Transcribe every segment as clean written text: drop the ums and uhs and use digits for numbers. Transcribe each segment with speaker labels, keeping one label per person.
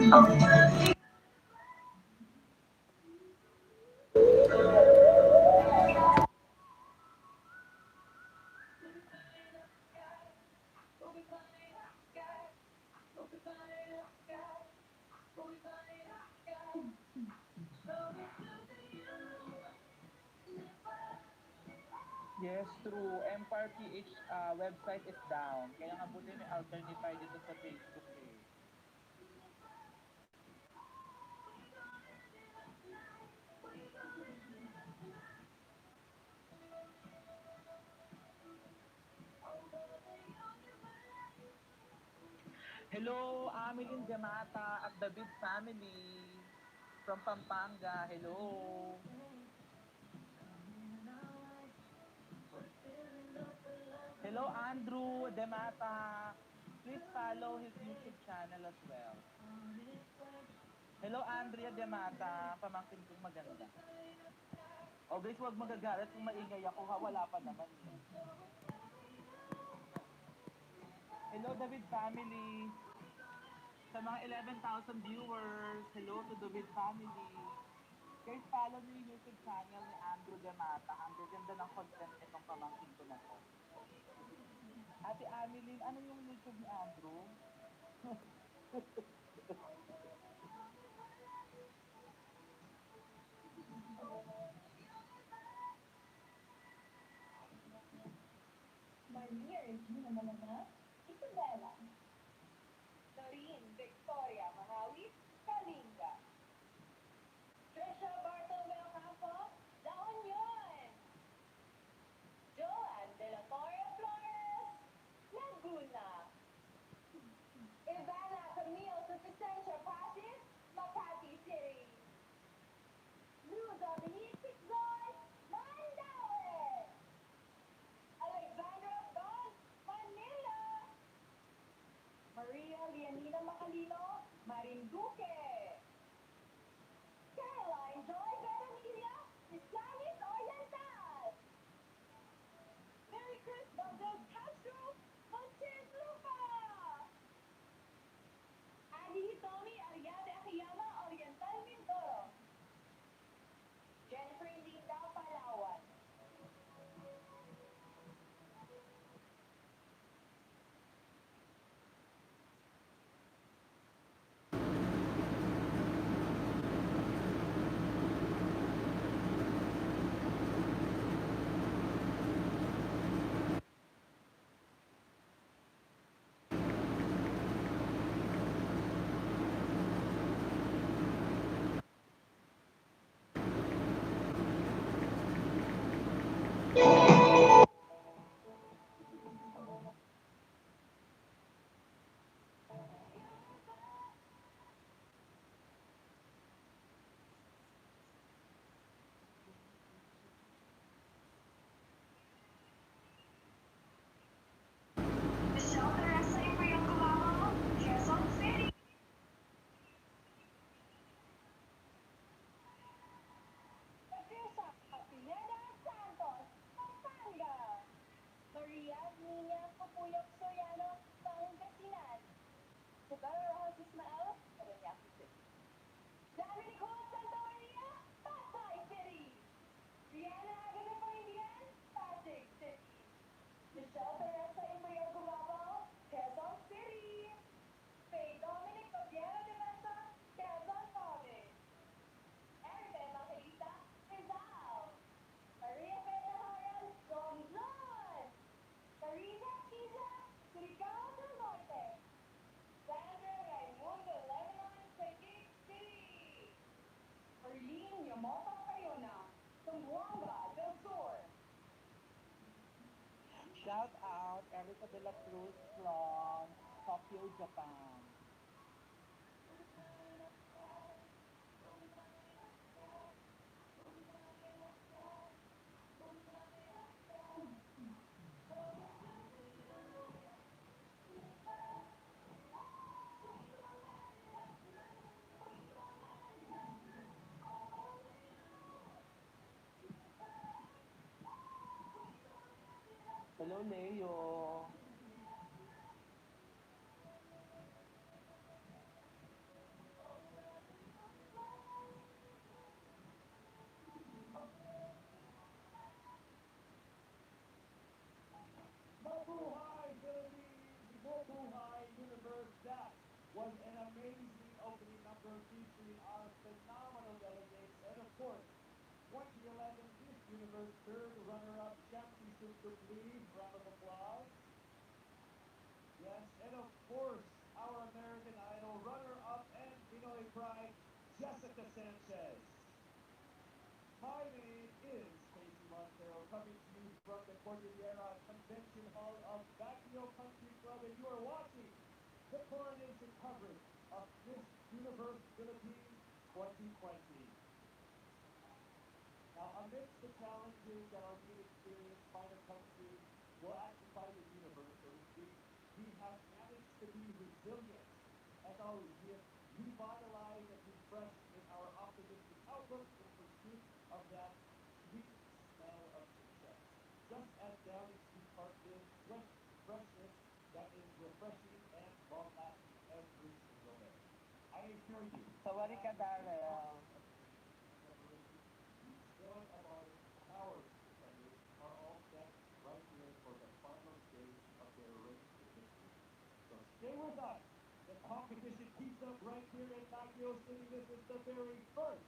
Speaker 1: Yes, true. Empire PH website is down. Kaya nga buti may alternate tayo dito sa Facebook eh. Hello, Ameline Gamata at David family from Pampanga. Hello. Hello, Andrew Demata. Please follow his YouTube channel as well. Hello, Andrea Demata. Pamangkin kong maganda. O guys, huwag magagalit kung maingay ako ha. Wala pa naman eh. Hello, David family. Sa mga 11,000 viewers, hello to David family. Guys, follow niyo yung YouTube channel ni Andrew Demata. Ang gaganda ng content nitong pamangkin ko na to. Ate Ameline, ano yung YouTube ni Andrew?
Speaker 2: Maria Regina Malama, Isabella. Doreen Victoria Mahawi, Kalinga. Trisha Bartolomeo Campo, La Union. Joanne De La Torre Flores, Laguna. Ivana Camille Suficiencia Pasis, Makati City. Lou Dominique Pizzoy, Mandaue. Alexandra Don, Manila. Maria Lianina Macalino, Marinduque. Caroline Joy Veronica, Islamis Oriental. Mary Chris Valdez Castro, Muntinlupa. Adi Hitomi Ariade Akiyama, Oriental Mindoro. Jennifer Linda Palawan. Michelle Teresa Imperial Cubamo, Quezon City. Patricia Pineda Santos, Pampanga. Maria Nina Pupuyok Soriano, Pangasinan. Isabel Rojas Ismael, Parañaque City. Danny Nicole Santa Maria, Pasay City. Rihanna Agada Pangilian, Pasig City. Michelle Teresa Imperial Cubamo, Quezon City. Faye Dominic Pabiero de Mesa, Quezon Province. Erica Evangelista, Rizal. Maria Pena Haran, Romblon. Teresa Kiza, Surigao del Norte. Sandra Raimundo Lebanon, Taguig City. Arlene Yamota Cayona, Zamboanga del Sur.
Speaker 1: Shout out Erica de la Cruz from Tokyo, Japan. Hello, Leo.
Speaker 3: was an amazing opening number featuring our phenomenal delegates and, of course, 2011 Miss Universe third runner-up Shanti Sundukli. Round of applause. Yes, and of course, our American Idol runner-up and Pinoy pride, Jessica Sanchez. My name is Casey Montero, coming to you from the Cordillera Convention Hall of Baguio Country Club, and you are watching the coronation coverage of Miss Universe Philippines 2020. Now, amidst the challenges that are being experienced by the country, well, actually by the universe, so to speak, we have managed to be resilient. As always, we have revitalized and refreshed in our optimistic outlook in pursuit of that sweet smell of success. Just as Downing Street Park is freshness that is refreshing and long-lasting every single day. I assure you,
Speaker 1: Sorry ka,
Speaker 3: as
Speaker 1: Darrell.
Speaker 3: preparation, each one of our contenders are all set right here for the final stage of their race to victory. So stay with us. The competition keeps up right here in Baguio City. This is the very first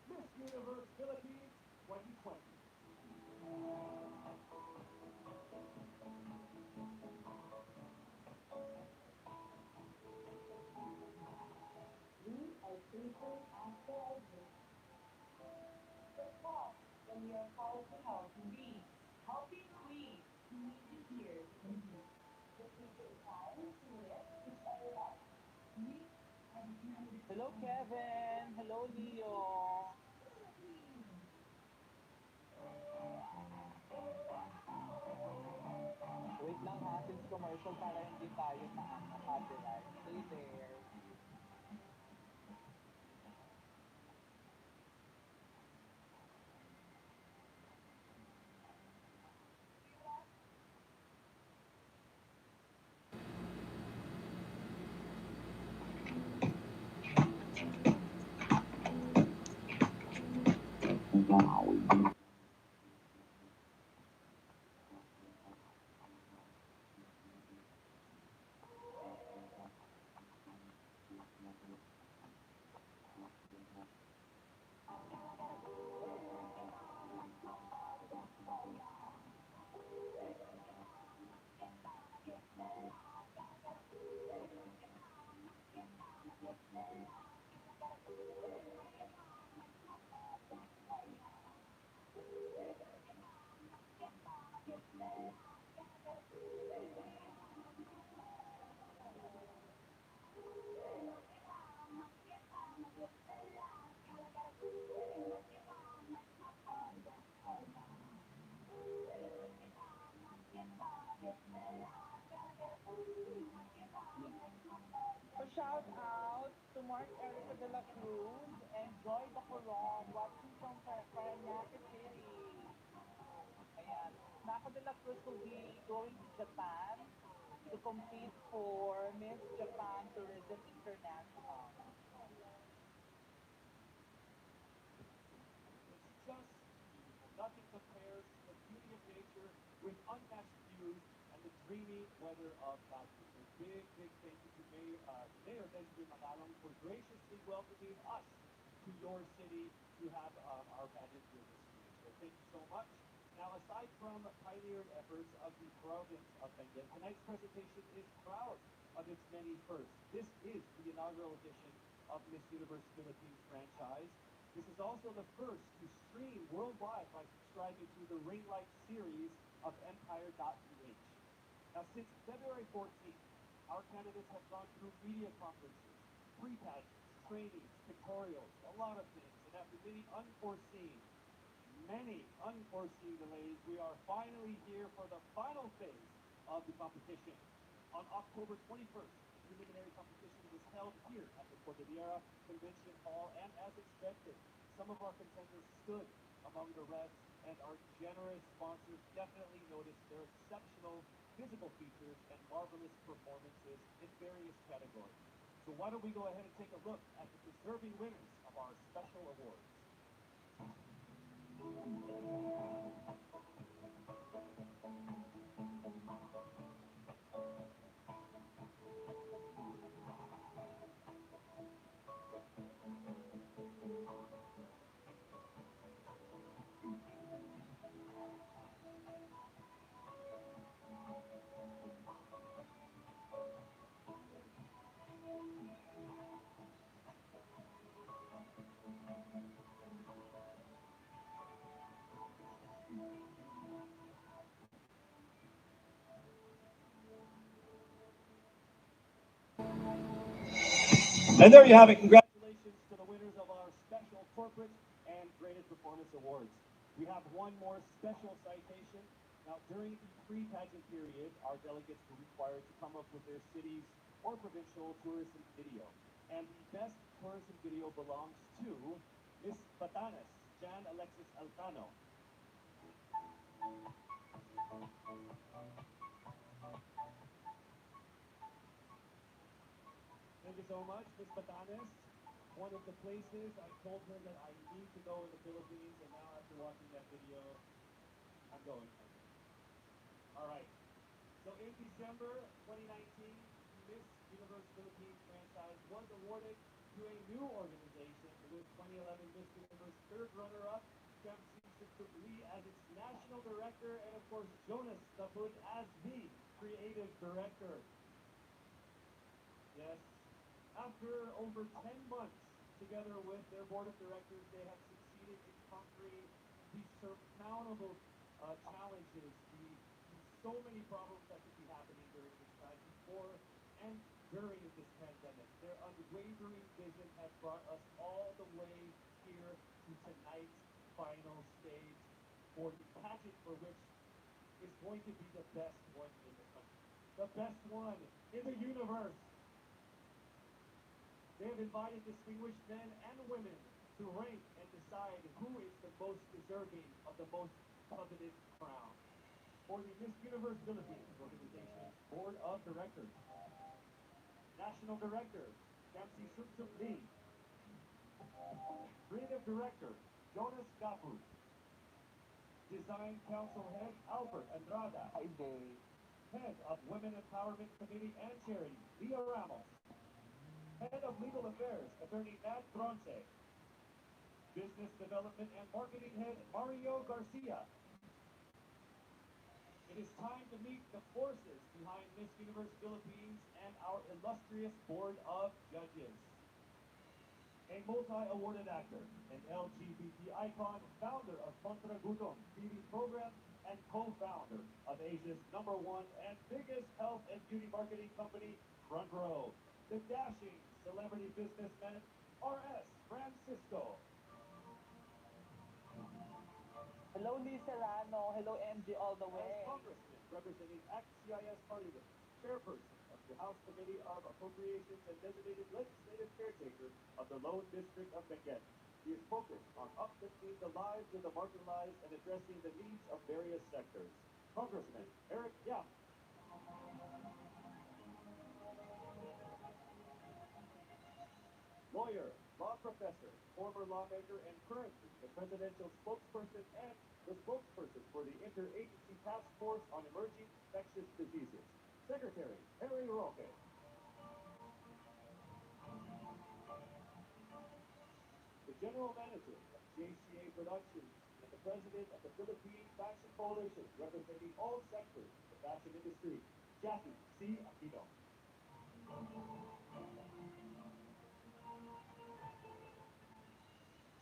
Speaker 3: Miss Universe Philippines 2020.
Speaker 2: We are chasing after our dreams. So stop when you are called to help be healthy queen. We need you here in you. This is your time to lift each other up. We are the candidate
Speaker 1: Hello, Kevin. Hello, Leo.
Speaker 2: Philippines.
Speaker 1: Wait lang ha, since commercial para hindi tayo copyright. Stay there. So shout out to Mark Erica de la Cruz and Joy the Coron watching from Parañaque City. Ayan. Nako de la Cruz will be going to Japan to compete for Miss Japan Tourism International.
Speaker 3: It's just beautiful. Nothing compares to the beauty of nature with unmatched views and the dreamy weather of Baguio. So big thank you to Mayor Desiree Magalong for graciously welcoming us to your city to have our pageant here this year. So thank you so much. Now, aside from pioneered efforts of the province of Benguet, tonight's presentation is proud of its many firsts. This is the inaugural edition of Miss Universe Philippines franchise. This is also the first to stream worldwide by subscribing to the Ring Light series of Empire.ph. Now, since February 14th, our candidates have gone through media conferences, pre-pageants, trainings, pictorials, a lot of things, and after many unforeseen delays, we are finally here for the final phase of the competition. On October 21st, preliminary competition was held here at the Cordillera Convention Hall, and as expected, some of our contenders stood among the rest, and our generous sponsors definitely noticed their exceptional physical features and marvelous performances in various categories. So why don't we go ahead and take a look at the deserving winners of our special awards. And there you have it. Congratulations to the winners of our special corporate and graded performance awards. We have one more special citation. Now, during the pre-pageant period, our delegates were required to come up with their city's or provincial tourism video. And the best tourism video belongs to Miss Batanes, Jan Alexis Altano. Thank you so much, Miss Batanes. One of the places I told her that I need to go in the Philippines, and now after watching that video, I'm going. All right. So in December 2019, the Miss Universe Philippines franchise was awarded to a new organization with 2011 Miss Universe third runner-up, Kempsey Lee as its national director, and of course Jonas Tabud as the creative director. Yes. After over 10 months, together with their board of directors, they have succeeded in conquering the surmountable challenges, so many problems that could be happening during this time before and during this pandemic. Their unwavering vision has brought us all the way here to tonight's final stage for the pageant for which is going to be the best one in the country. The best one in the universe. They have invited distinguished men and women to rank and decide who is the most deserving of the most coveted crown. For the Miss Universe Philippines organization's board of directors, national director, Kempsey Lee, creative director, Jonas Gapuz, design council head, Albert Andrada,
Speaker 1: Hi, Day.
Speaker 3: head of Women Empowerment Committee and Charity, Leah Ramos, head of legal affairs, attorney Nat Bronce, business development and marketing head, Mario Garcia. It is time to meet the forces behind Miss Universe Philippines and our illustrious board of judges. A multi-awarded actor, an LGBT icon, founder of Contra Gutom TV program, and co-founder of Asia's #1 and biggest health and beauty marketing company, Front Row, the dashing celebrity businessman, R.S. Francisco.
Speaker 1: Hello, Lee Serrano. Hello, MG all the
Speaker 3: As
Speaker 1: way.
Speaker 3: Congressman representing ACT-CIS Parliament, chairperson of the House Committee of Appropriations and designated legislative caretaker of the Lone District of Benguet. He is focused on uplifting the lives of the marginalized and addressing the needs of various sectors. Congressman Eric Yap. Lawyer, law professor, former lawmaker, and currently the presidential spokesperson and the spokesperson for the Interagency Task Force on Emerging Infectious Diseases. Secretary Harry Roque. The general manager of JCA Productions and the president of the Philippine Fashion Coalition, representing all sectors of the fashion industry, Jackie C. Aquino.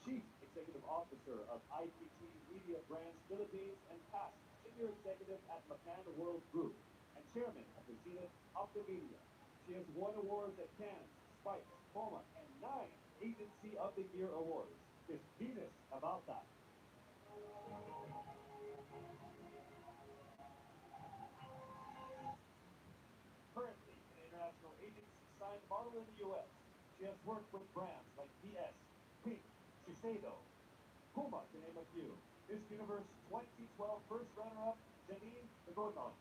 Speaker 3: Chief Executive Officer of IPT Media Brands Philippines and past Senior Executive at McCann World Group and Chairman of the Zenith Optimedia. She has won awards at Cannes, Spikes, MoMA, and 9 Agency of the Year awards. Is Venus about that? Currently an international agency signed model in the U.S., she has worked with brands like VS, Pink, Shiseido, Puma, to name a few. Miss Universe 2012 first runner-up, Janine Begonon.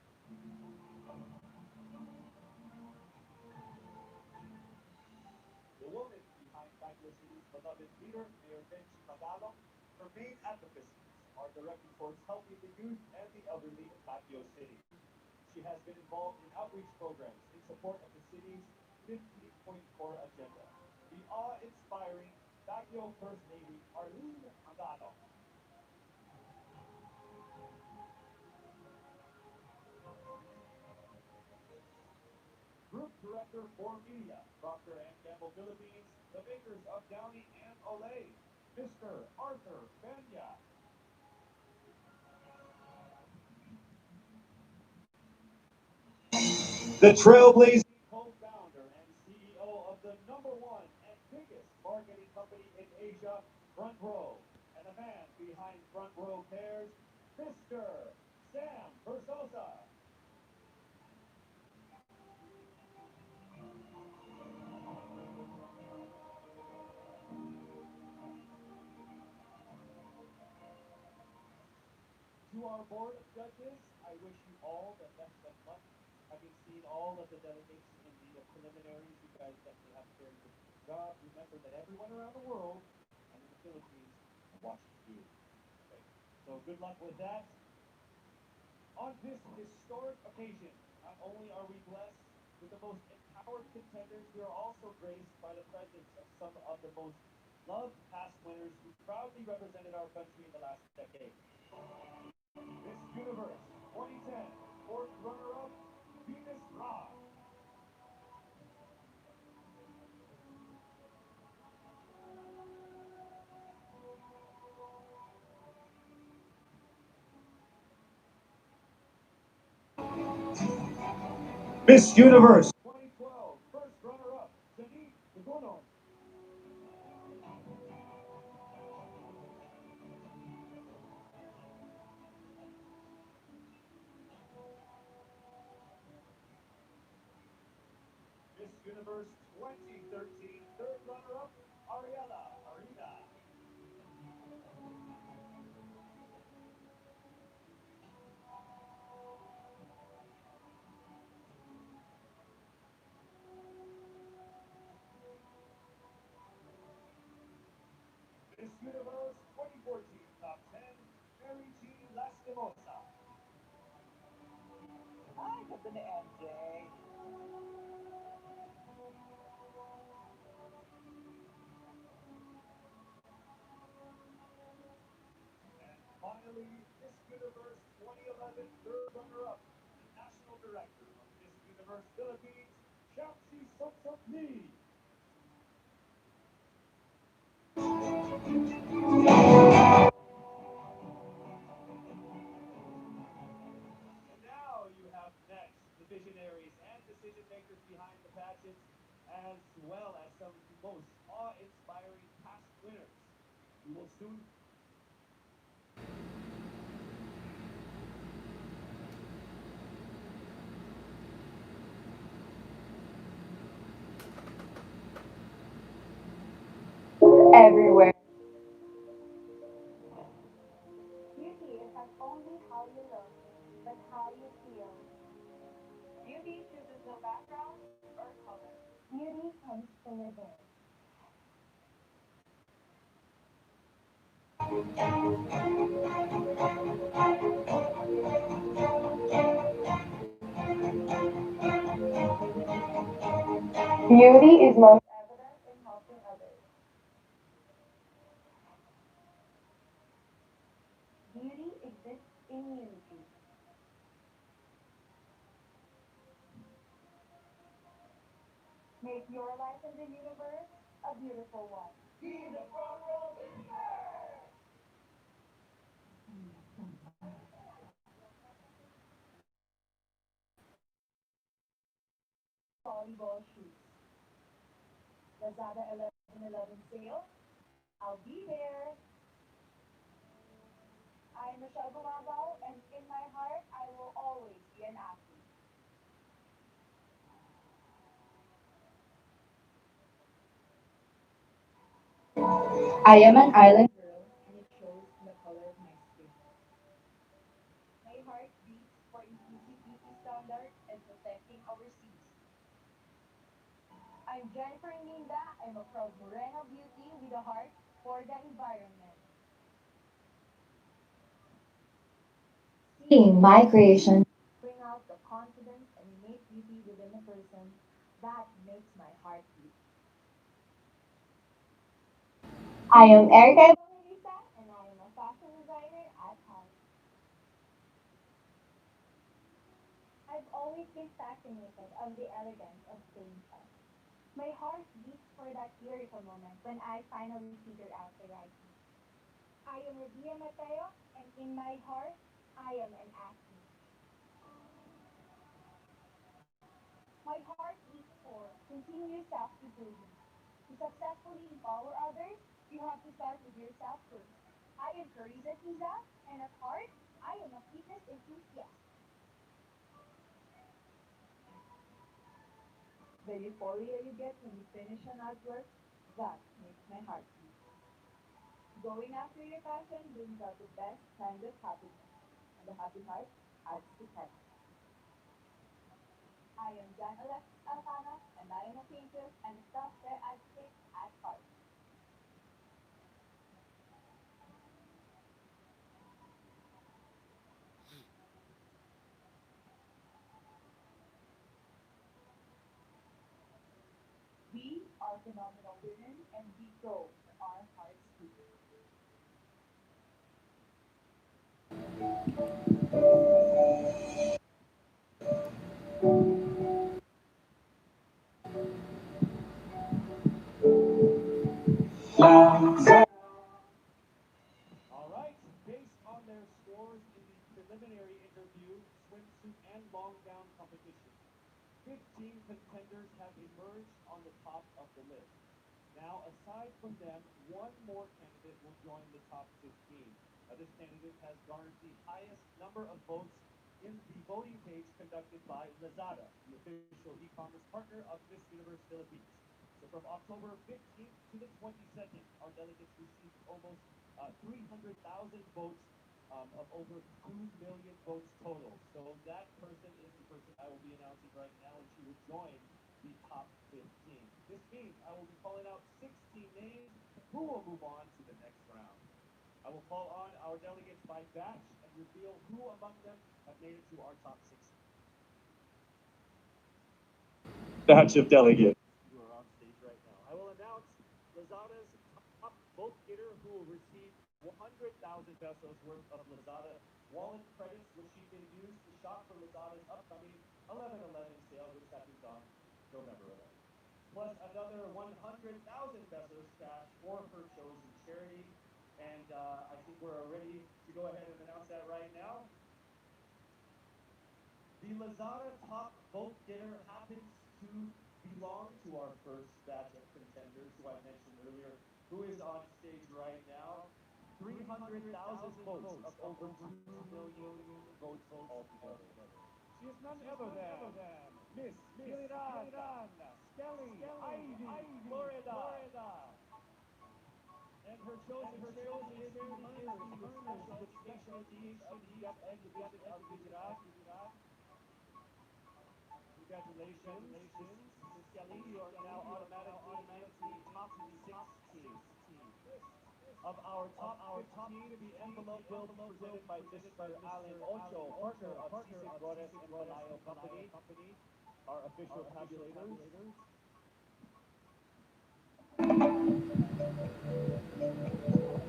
Speaker 3: The woman behind Baguio City's beloved leader, Mayor Benji Magalong, her main advocacies are directed towards helping the youth and the elderly in Baguio City. She has been involved in outreach programs in support of the city's 15-point core agenda. The awe-inspiring Baguio First Lady, Arlene Magalong. Group Director for Media, Procter & Gamble Philippines, the makers of Downy and Olay, Mr. Arthur Benya. The trailblazing co-founder and CEO of the #1 Asia front row. And the man behind front row pairs, Mr. Sam Versosa. To our board of judges, I wish you all the best of luck. Having seen all of the delegates in the preliminaries, you guys definitely have a very difficult job. Remember that everyone around the world and in the Philippines are watching you. Okay? So good luck with that. On this historic occasion, not only are we blessed with the most empowered contenders, we are also graced by the presence of some of the most loved past winners who proudly represented our country in the last decade. Miss Universe 2010, fourth runner-up, Venus Ra. Miss Universe 2012, first runner-up, Janine Dugonon. Miss Universe 2013, third runner-up, Ariela Arida. Miss Universe 2014, top 10, Mary Jean Lastimosa.
Speaker 1: Ay, ganda ni MJ.
Speaker 3: And finally, Miss Universe 2011, third runner-up, the National Director of Miss Universe Philippines, Shamsi Soksok Lee. And now you have next the visionaries and decision makers behind the pageant, as well as some of the most awe-inspiring past winners. We will soon.
Speaker 2: Everywhere. Beauty is not only how you look, but how you feel. Beauty chooses no background or color. Beauty comes from within. Beauty is most evident in helping others. Beauty exists in unity. Make your life in the universe a beautiful one. Be the front row volleyball shoes. Lazada 1111 sale. I'll be there. I'm Michelle Gumabao, and in my heart, I will always be an athlete. I am an island girl, and it shows in the color of my skin. My heart beats for inclusive beauty standards and protecting our seas. I'm Jennifer Minda. I'm a proud Moreno beauty with a heart for the environment. Seeing my creation bring out the confidence and innate beauty within a person, that makes my heart beat. I am Erica Evangelista, and I am a fashion designer at heart. I've always been fascinated of the elegance of plain text. My heart beats for that lyrical moment when I finally figure out the right beat. I am Rodia Mateo, and in my heart, I am an athlete. My heart beats for continuous self-improvement, to successfully empower others You have to start with yourself first. I am Carissa Tiza, and at heart, I am a fitness enthusiast. The euphoria you get when you finish an artwork, that makes my heart beat. Going after your passion brings out the best kind of happiness, and the happy heart adds to heart. I am Jan Alexis Alcana, and I am a painter and a self-care advocate at heart. We are phenomenal women, and we go where our hearts beat.
Speaker 3: All right. Based on their scores in the preliminary interview, swimsuit, and long gown competition, 15 contenders have emerged on the top of the list. Now, aside from them, one more candidate will join the top 15. This candidate has garnered the highest number of votes in the voting page conducted by Lazada, the official e-commerce partner of Miss Universe Philippines. So from October 15th to the 22nd, our delegates received almost 300,000 votes of over 2 million votes total. So that person is the person I will be announcing right now, and she will join the top 15. This means I will be calling out 16 names who will move on to the next round. I will call on our delegates by batch and reveal who among them have made it to our top 16. Batch of delegates who are on stage right now. I will announce Lazada's top vote getter who will receive 100,000 pesos worth of Lazada wallet credits, which she can use to shop for Lazada's upcoming 11/11 sale, which happens on November 11th. Plus another 100,000 pesos cash for her chosen charity. And I think we're ready to go ahead and announce that right now. The Lazada top vote getter happens to belong to our first batch of contenders, who I mentioned earlier, who is on stage right now. 300,000 votes of over 2 million votes altogether. She is none other than Miss Philippines Skelly Ivy Florida. And her chosen charity is the Earners, the Special Education Deaf and Division of Gujarat. Congratulations, Miss Kelly. You are now automatically in the top 16 of our top 15. The envelope will be presented by Mr. Alan Ocho, partner of Sisig Gores and Palayo Company, our official tabulators.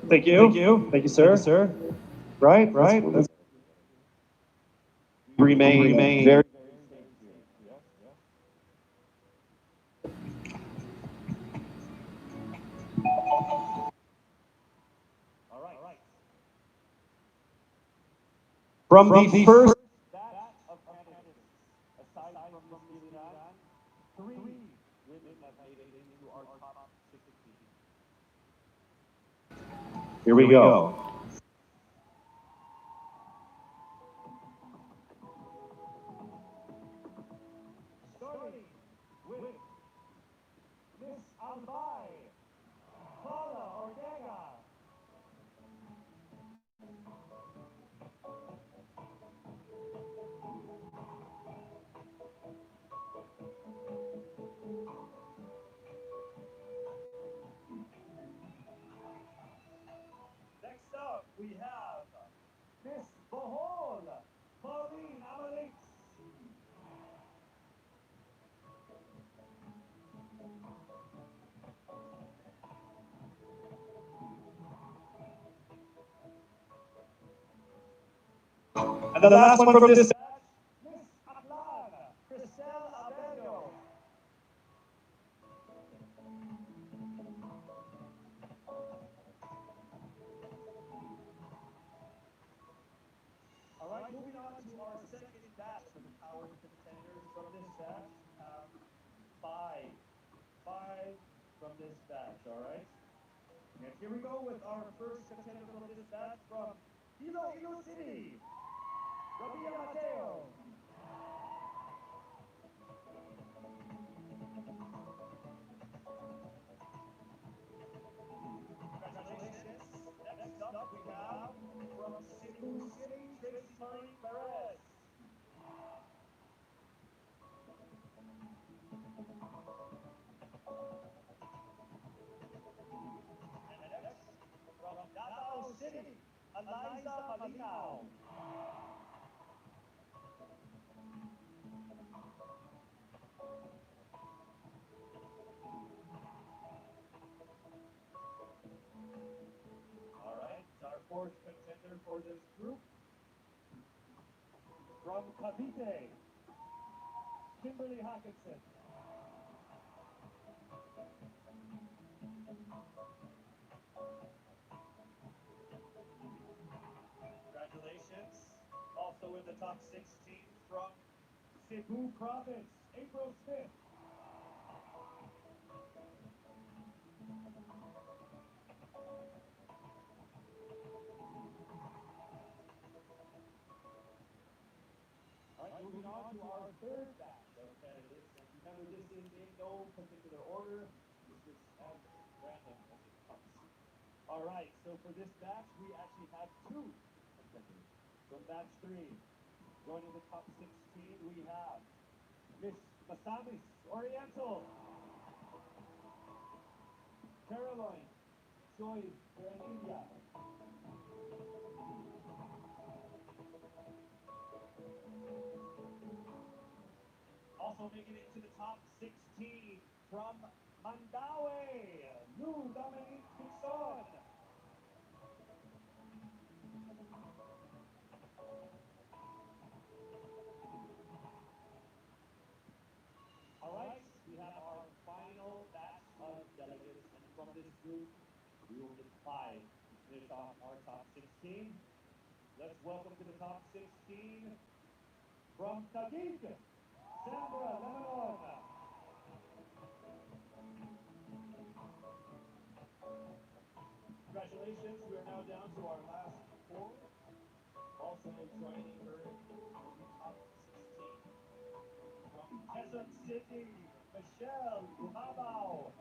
Speaker 3: Thank you. Thank you, sir. Right. We remain very safe here. Yes. All right. From the first batch of candidates, aside from Miss Giliran, 3 women have made it into our top 16. Here we go. Starting with Miss Albay, Paula Ortega. Next up, we have Miss Bohol, Pauline Amalix. And the last one from this batch, Miss Aklan, Cristel Abello. All right, moving on to our second batch of empowered contenders. From this batch, we have five from this batch, all right? And here we go with our first contender from this match from Iloilo City, Rabia Mateo. Congratulations. Next up we have from Cebu City, Tracy Marie Perez. And next from Davao City, Eliza Malinaw. All right, our fourth contender for this group from Cavite, Kimberly Hawkinson. Congratulations. Also in the top 16 from Cebu Province, April Smith. All right, moving on to our third batch of candidates. And remember, this is in no particular order. This is as random as it comes. All right, so for this batch, we actually have two contenders. From batch 3, joining the top 16, we have Miss Masamis Oriental, Caroline Joy Berenilla. Also making it into the top 16 from Mandaue, Lou Dominique Pixon. All right, we have our final batch of delegates, and from this group, we will need 5 to finish off our top 16. Let's welcome to the top 16 from Taguig, Sandra Lebanon. Congratulations, we are now down to our last 4. Also joining her will be top 16 from Quezon City, Michelle Lumabao.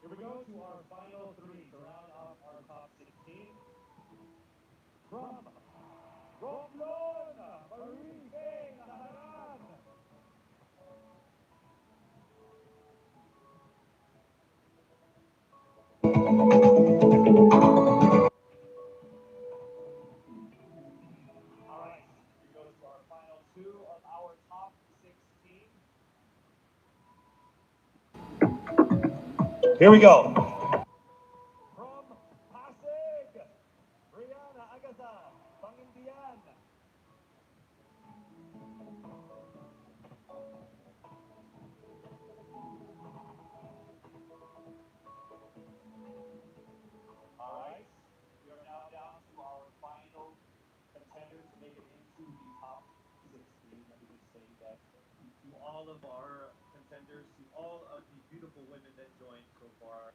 Speaker 3: Here we go to our final 3 to round off our top 16. From Romblon, Marie K. Naharan. All right, we go to our final 2 of our top 16. Here we go. From Pasig, Brianna Agaza, Pangindian. All right, we are now down to our final contender to make it into the top 16. Let me just say that to all of our contenders, to all of the beautiful women that joined so far,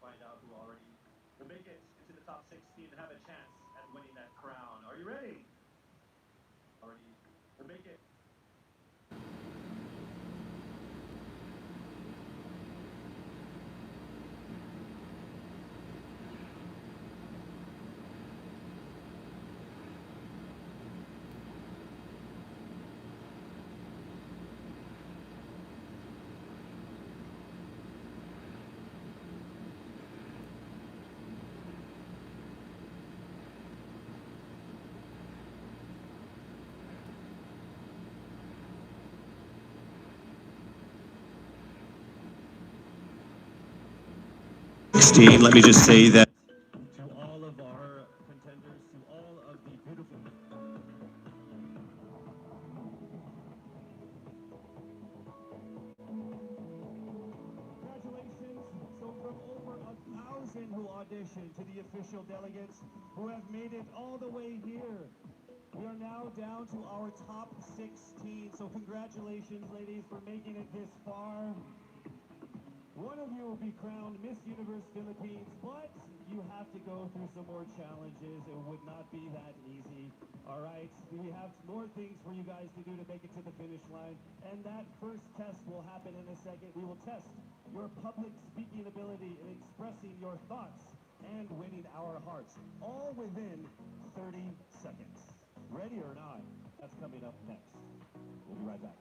Speaker 3: find out who already will make it into the top 16 and have a chance at winning that crown. Are you ready? Already will make it.
Speaker 4: Let me just say that
Speaker 3: To all of our contenders, to all of the beautiful. Congratulations. So from over 1,000 who audition to the official delegates who have made it all the way here. We are now down to our top 16, so congratulations, ladies, for making it this far. One of you will be crowned Miss Universe Philippines, but you have to go through some more challenges. It would not be that easy. All right, we have more things for you guys to do to make it to the finish line, and that first test will happen in a second. We will test your public speaking ability in expressing your thoughts and winning our hearts, all within 30 seconds. Ready or not? That's coming up next. We'll be right back.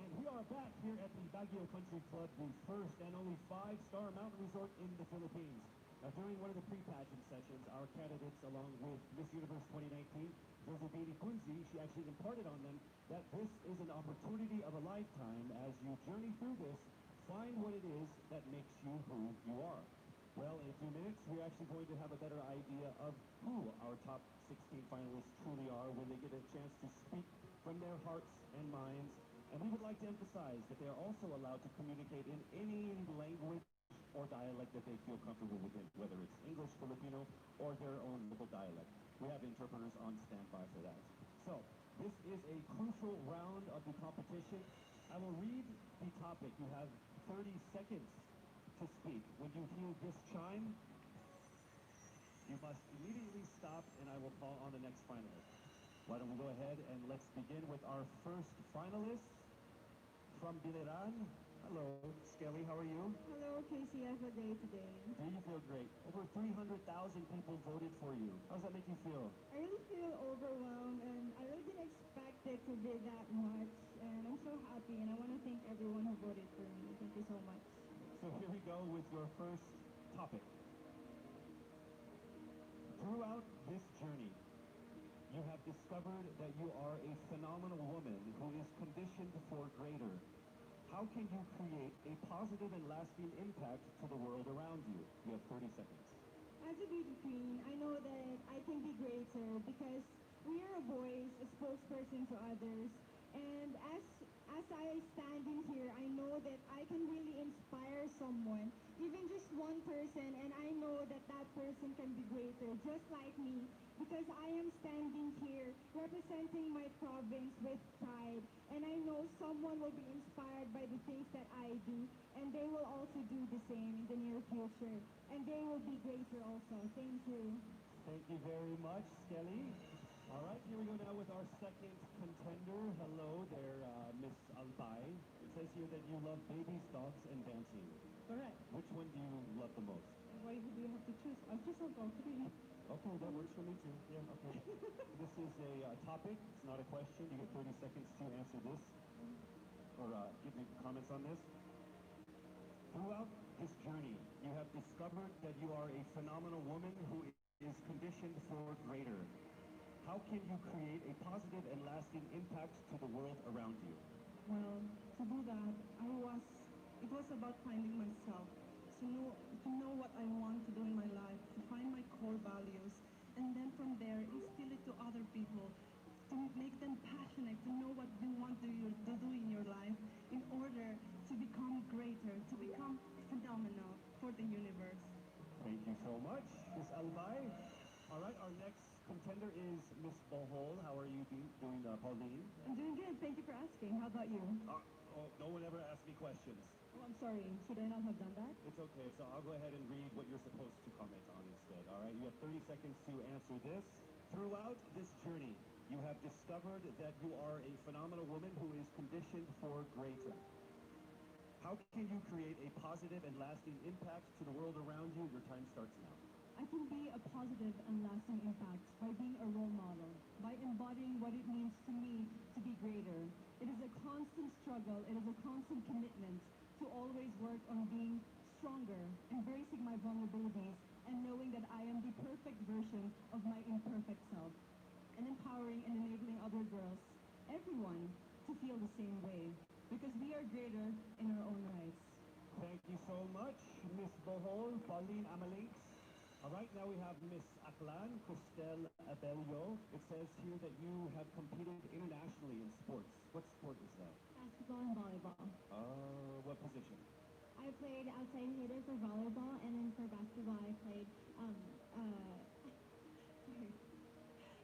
Speaker 3: And we are back here at the Baguio Country Club, the first and only five-star mountain resort in the Philippines. Now, during one of the pre-pageant sessions, our candidates, along with Miss Universe 2019, Josephine Kunzi, she actually imparted on them that this is an opportunity of a lifetime. As you journey through this, find what it is that makes you who you are. Well, in a few minutes, we're actually going to have a better idea of who our top 16 finalists truly are when they get a chance to speak from their hearts and minds. And we would like to emphasize that they are also allowed to communicate in any language or dialect that they feel comfortable within, whether it's English, Filipino, or their own local dialect. We have interpreters on standby for that. So, this is a crucial round of the competition. I will read the topic. You have 30 seconds to speak. When you hear this chime, you must immediately stop, and I will call on the next finalist. Why don't we go ahead and let's begin with our first finalist from Biliran. Hello, Skelly, how are you?
Speaker 5: Hello, Casey. I have a day today.
Speaker 3: Do you feel great? Over 300,000 people voted for you. How does that make you feel?
Speaker 5: I really feel overwhelmed, and I really didn't expect it to be that much. And I'm so happy, and I want to thank everyone who voted for me. Thank you so much.
Speaker 3: So here we go with your first topic. Throughout this journey, you have discovered that you are a phenomenal woman who is conditioned for greater. How can you create a positive and lasting impact to the world around you? You have 30 seconds.
Speaker 5: As a beauty queen, I know that I can be greater because we are a voice, a spokesperson to others, And as I stand in here, I know that I can really inspire someone, even just one person, and I know that that person can be greater, just like me, because I am standing here representing my province with pride, and I know someone will be inspired by the things that I do, and they will also do the same in the near future, and they will be greater also. Thank you.
Speaker 3: Thank you very much, Skelly. All right, here we go now with our second contender. Hello there, Miss Albay. It says here that you love babies, dogs, and dancing.
Speaker 5: Correct.
Speaker 3: Which one do you love the most?
Speaker 5: Why do you have to choose? I just have all three.
Speaker 3: Okay, that works for me too. Yeah, okay. This is a topic. It's not a question. You get 30 seconds to answer this or give me comments on this. Throughout this journey, you have discovered that you are a phenomenal woman who is conditioned for greater. How can you create a positive and lasting impact to the world around you?
Speaker 5: Well, to do that, it was about finding myself, to know what I want to do in my life, to find my core values, and then from there, instill it to other people, to make them passionate, to know what they want to do in your life in order to become greater, to become phenomenal for the universe.
Speaker 3: Thank you so much, Miss Albay. All right, our next contender is Miss Bohol. How are you doing, Pauline?
Speaker 5: I'm doing good. Thank you for asking. How about you?
Speaker 3: No one ever asked me questions.
Speaker 5: Oh, I'm sorry. Should I not have done that?
Speaker 3: It's okay, so I'll go ahead and read what you're supposed to comment on instead. All right, you have 30 seconds to answer this. Throughout this journey, you have discovered that you are a phenomenal woman who is conditioned for greater. How can you create a positive and lasting impact to the world around you? Your time starts now.
Speaker 5: I can be a positive and lasting impact by being a role model, by embodying what it means to me to be greater. It is a constant struggle, it is a constant commitment to always work on being stronger, embracing my vulnerabilities, and knowing that I am the perfect version of my imperfect self, and empowering and enabling other girls, everyone, to feel the same way, because we are greater in our own rights.
Speaker 3: Thank you so much, Miss Bohol, Pauline Amalinks. All right, now we have Miss Aklan, Cristel Abello. It says here that you have competed internationally in sports. What sport is that?
Speaker 6: Basketball and volleyball.
Speaker 3: What position?
Speaker 6: I played outside hitter for volleyball, and then for basketball, I played sorry.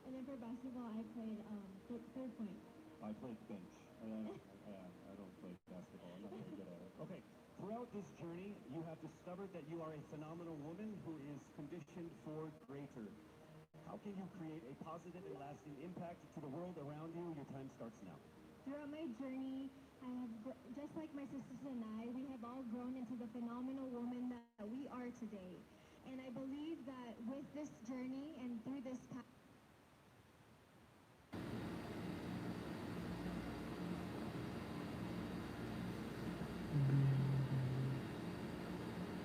Speaker 6: And then for basketball, I played third point.
Speaker 3: I played bench. I don't play basketball. I'm not very good at it. Okay. Throughout this journey, you have discovered that you are a phenomenal woman who is conditioned for greater. How can you create a positive and lasting impact to the world around you? Your time starts now.
Speaker 6: Throughout my journey, just like my sisters and I, we have all grown into the phenomenal woman that we are today. And I believe that with this journey and through this path,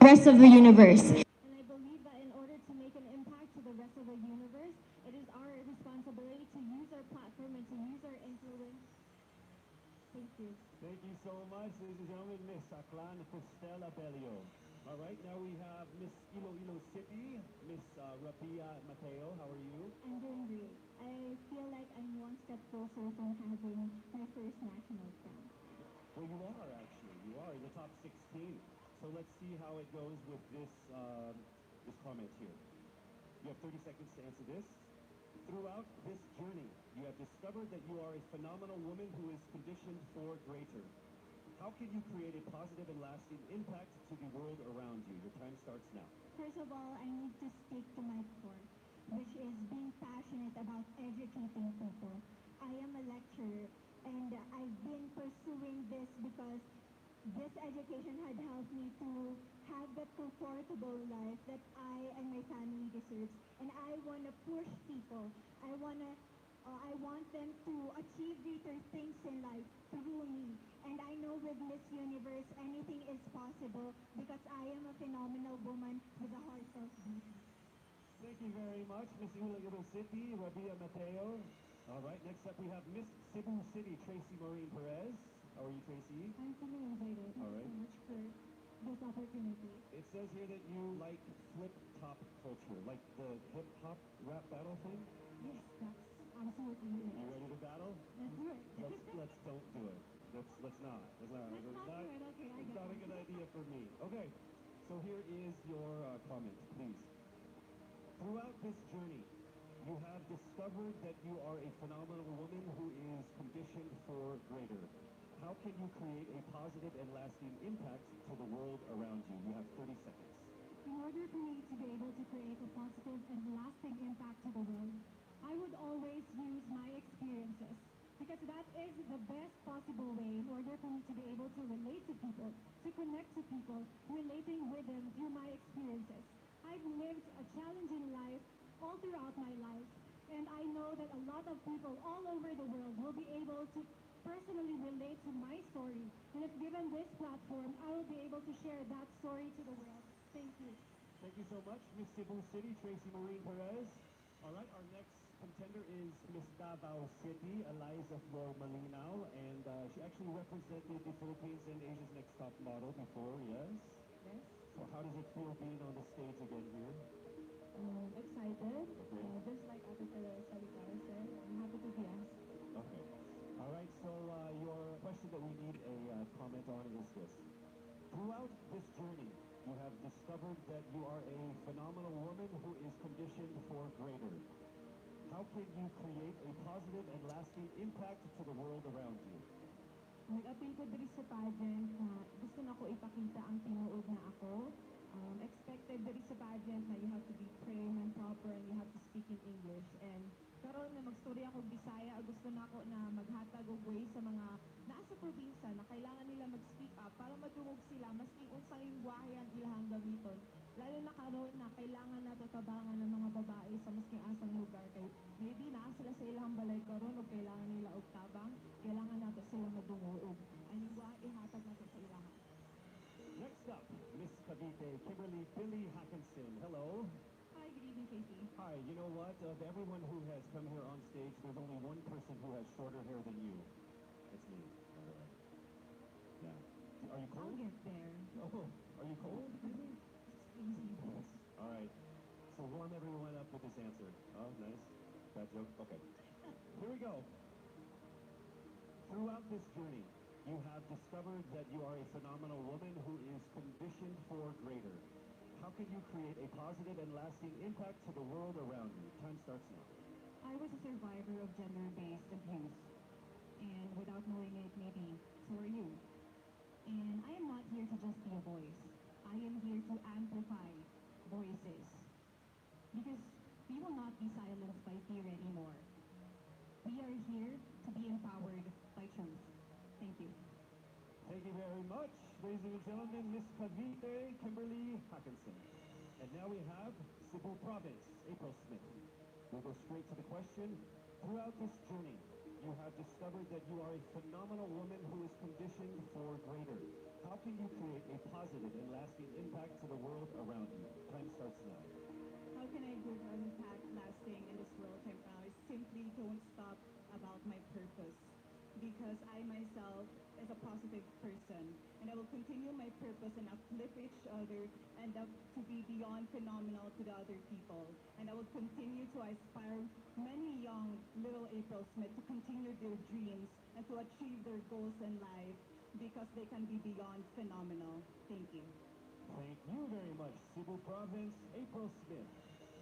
Speaker 6: rest of the universe. And I believe that in order to make an impact to the rest of the universe, it is our responsibility to use our platform and to use our influence. Thank you.
Speaker 3: Thank you so much, ladies and gentlemen. Miss Aklan Cristel Abello. All right, now we have Miss Iloilo City, Miss Rabia Mateo. How are you?
Speaker 6: I'm doing great. I feel like I'm one step closer from having my first national crown.
Speaker 3: Well, you are actually. You are in the top 16. So let's see how it goes with this comment here. You have 30 seconds to answer this. Throughout this journey, you have discovered that you are a phenomenal woman who is conditioned for greater. How can you create a positive and lasting impact to the world around you? Your time starts now.
Speaker 6: First of all, I need to stick to my core, which is being passionate about educating people. I am a lecturer, and I've been pursuing this because this education had helped me to have the comfortable life that I and my family deserves. And I want to push people. I want them to achieve greater things in life through me. And I know with Miss Universe, anything is possible because I am a phenomenal woman with a heart of beauty.
Speaker 3: Thank you very much, Miss Iloilo City, Rabia Mateo. All right, next up we have Miss Cebu City, Tracy Maureen Perez. How are you, Tracy?
Speaker 6: I'm feeling excited. Thank
Speaker 3: All
Speaker 6: you
Speaker 3: right.
Speaker 6: so much for this opportunity.
Speaker 3: It says here that you like flip-top culture, like the hip-hop rap battle thing?
Speaker 6: Yes, that's
Speaker 5: Absolutely.
Speaker 3: You ready to battle?
Speaker 5: Let's do it.
Speaker 3: Let's don't do it. Let's not. Let's not.
Speaker 5: Let's not do it. Okay, I
Speaker 3: It's
Speaker 5: get
Speaker 3: not a
Speaker 5: it.
Speaker 3: good idea for me. Okay, so here is your comment, please. Throughout this journey, you have discovered that you are a phenomenal woman who is conditioned for greater. How can you create a positive and lasting impact to the world around you? You have 30 seconds.
Speaker 5: In order for me to be able to create a positive and lasting impact to the world, I would always use my experiences because that is the best possible way in order for me to be able to relate to people, to connect to people, relating with them through my experiences. I've lived a challenging life all throughout my life, and I know that a lot of people all over the world will be able to personally relate to my story. And if given this platform, I will be able to share that story to the world. Thank you.
Speaker 3: Thank you so much, Miss Cebu City, Tracy Maureen Perez. All right, our next contender is Miss Davao City, Eliza Flor Malinaw, and she actually represented the Philippines in Asia's Next Top Model before, yes?
Speaker 5: Yes.
Speaker 3: So how does it feel being on the stage again here?
Speaker 5: Excited.
Speaker 3: Okay.
Speaker 5: Just like Ate Salicara said, I'm happy to be asked.
Speaker 3: Okay. All right, so your question that we need a comment on is this. Throughout this journey, you have discovered that you are a phenomenal woman who is conditioned for greater. How can you create a positive and lasting impact to the world around you?
Speaker 5: Nag-appeal ko diri sa pageant na gusto na ko ipakita ang tinuod na ako. Expected diri sa pageant na you have to be prim and proper and you have to speak in English. And karon na magstorya ako Bisaya, gusto na ako na maghatag og way sa mga nasa probinsya na kailangan nila mag-speak up para madungog sila maski unsang lingwahe ang ilahang gamiton. Lalo na karon na kailangan nato tabangan ng mga babae sa maski asang lugar kay maybe naa sila sa ilang balay karon o kailangan nila og tabang, kailangan nato sila madungog. Ang lingwahe ihatag nato sa ilaha.
Speaker 3: Next up, Miss Cavite, Kimberly Billy Hackinson. Hello.
Speaker 5: Hi, good evening, Casey.
Speaker 3: Hi, you know what? Of everyone who has come here on stage, there's only one person who has shorter hair than you. It's me, by the way. Yeah. Are you
Speaker 5: I'll
Speaker 3: cold?
Speaker 5: get there.
Speaker 3: Oh, are you cold?
Speaker 5: Just easy.
Speaker 3: Yes. All right. So warm everyone up with this answer. Oh, nice. Bad joke? Okay. Here we go. Throughout this journey, you have discovered that you are a phenomenal woman who is conditioned for greater. How can you create a positive and lasting impact to the world around you? Time starts now.
Speaker 5: I was a survivor of gender-based abuse, and without knowing it, maybe so are you. And I am not here to just be a voice. I am here to amplify voices. Because we will not be silenced by fear anymore. We are here to be empowered by truth. Thank you.
Speaker 3: Thank you very much, ladies and gentlemen, Miss Cavite Kimberly Hackinson. And now we have Cebu Province, April Smith. We'll go straight to the question. Throughout this journey, you have discovered that you are a phenomenal woman who is conditioned for greater. How can you create a positive and lasting impact to the world around you? Time starts now.
Speaker 5: How can I give an impact lasting in this world right now? I simply don't stop about my purpose. Because I myself is a positive person and I will continue my purpose and uplift each other and to be beyond phenomenal to the other people. And I will continue to inspire many young little April Smith to continue their dreams and to achieve their goals in life because they can be beyond phenomenal. Thank you.
Speaker 3: Thank you very much, Cebu Province, April Smith.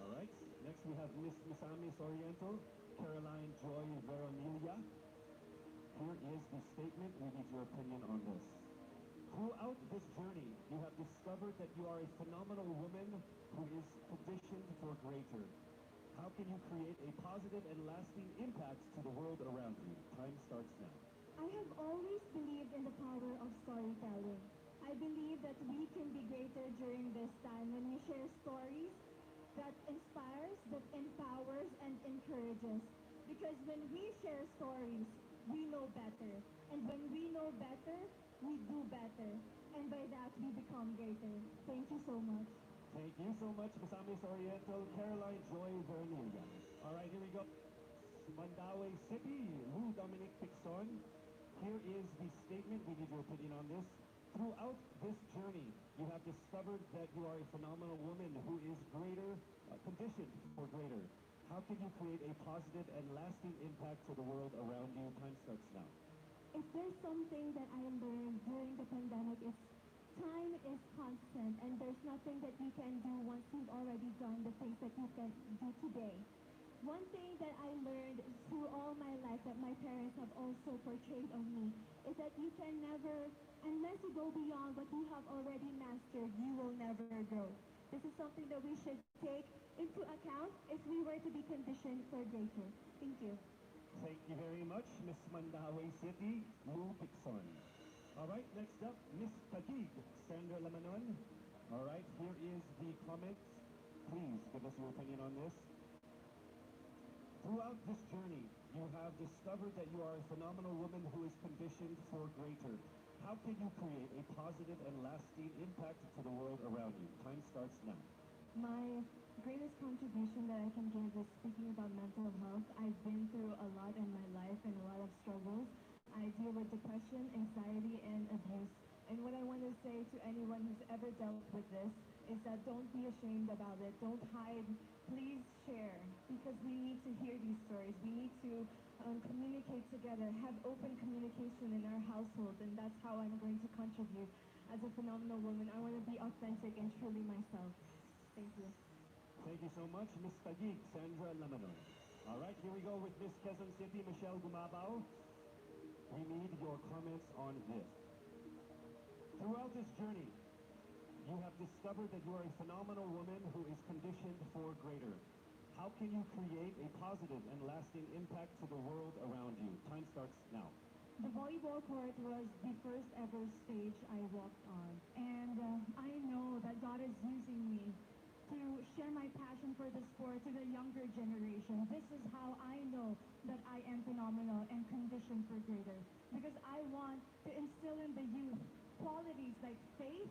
Speaker 3: All right, next we have Miss Misamis Oriental, Caroline Joy Veronilla. Here is the statement. We need your opinion on this. Throughout this journey, you have discovered that you are a phenomenal woman who is conditioned for greater. How can you create a positive and lasting impact to the world around you? Time starts now.
Speaker 6: I have always believed in the power of storytelling. I believe that we can be greater during this time when we share stories that inspires, that empowers, and encourages. Because when we share stories, we know better. And when we know better, we do better. And by that, we become greater. Thank you so much.
Speaker 3: Thank you so much, Misamis Oriental, Caroline Joy Veronilla. All right, here we go. Mandaue City, Lou Dominic Pixon. Here is the statement. We need your opinion on this. Throughout this journey, you have discovered that you are a phenomenal woman who is greater, conditioned for greater. How can you create a positive and lasting impact to the world around you? Time starts now.
Speaker 6: If there's something that I learned during the pandemic, it's time is constant and there's nothing that you can do once you've already done the things that you can do today. One thing that I learned through all my life that my parents have also portrayed on me is that you can never, unless you go beyond what you have already mastered, you will never grow. This is something that we should take into account if we were to be conditioned for greater. Thank you.
Speaker 3: Thank you very much, Miss Mandaue City, Lou Pixon. All right, next up, Miss Taguig, Sandra Lamanon. All right, here is the comment. Please give us your opinion on this. Throughout this journey, you have discovered that you are a phenomenal woman who is conditioned for greater. How can you create a positive and lasting impact to the world around you? Time starts now.
Speaker 5: My greatest contribution that I can give is speaking about mental health. I've been through a lot in my life and a lot of struggles. I deal with depression, anxiety, and abuse. And what I want to say to anyone who's ever dealt with this is that don't be ashamed about it. Don't hide. Please share because we need to hear these stories. We need to communicate together, have open communication in our household, and that's how I'm going to contribute. As a phenomenal woman, I want to be authentic and truly myself. Thank you.
Speaker 3: Thank you so much, Miss Taguig, Sandra Lamanon. All right, here we go with Miss Quezon City, Michelle Gumabao. We need your comments on this. Throughout this journey, you have discovered that you are a phenomenal woman who is conditioned for greater. How can you create a positive and lasting impact to the world around you? Time starts now.
Speaker 5: The volleyball court was the first ever stage I walked on. And I know that God is using me to share my passion for the sport to the younger generation. This is how I know that I am phenomenal and conditioned for greater. Because I want to instill in the youth qualities like faith,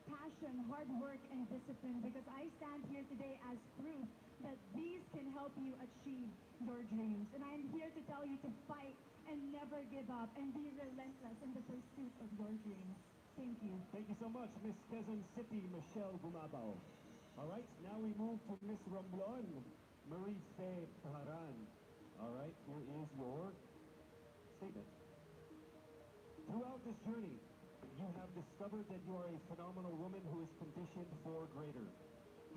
Speaker 5: passion, hard work, and discipline. Because I stand here today as proof that these can help you achieve your dreams. And I'm here to tell you to fight and never give up and be relentless in the pursuit of your dreams. Thank you.
Speaker 3: Thank you so much, Miss Quezon City, Michelle Gumabao. All right, now we move to Miss Romblon, Marie Faye Paharan. All right, here is your statement. Throughout this journey, you have discovered that you are a phenomenal woman who is conditioned for greater.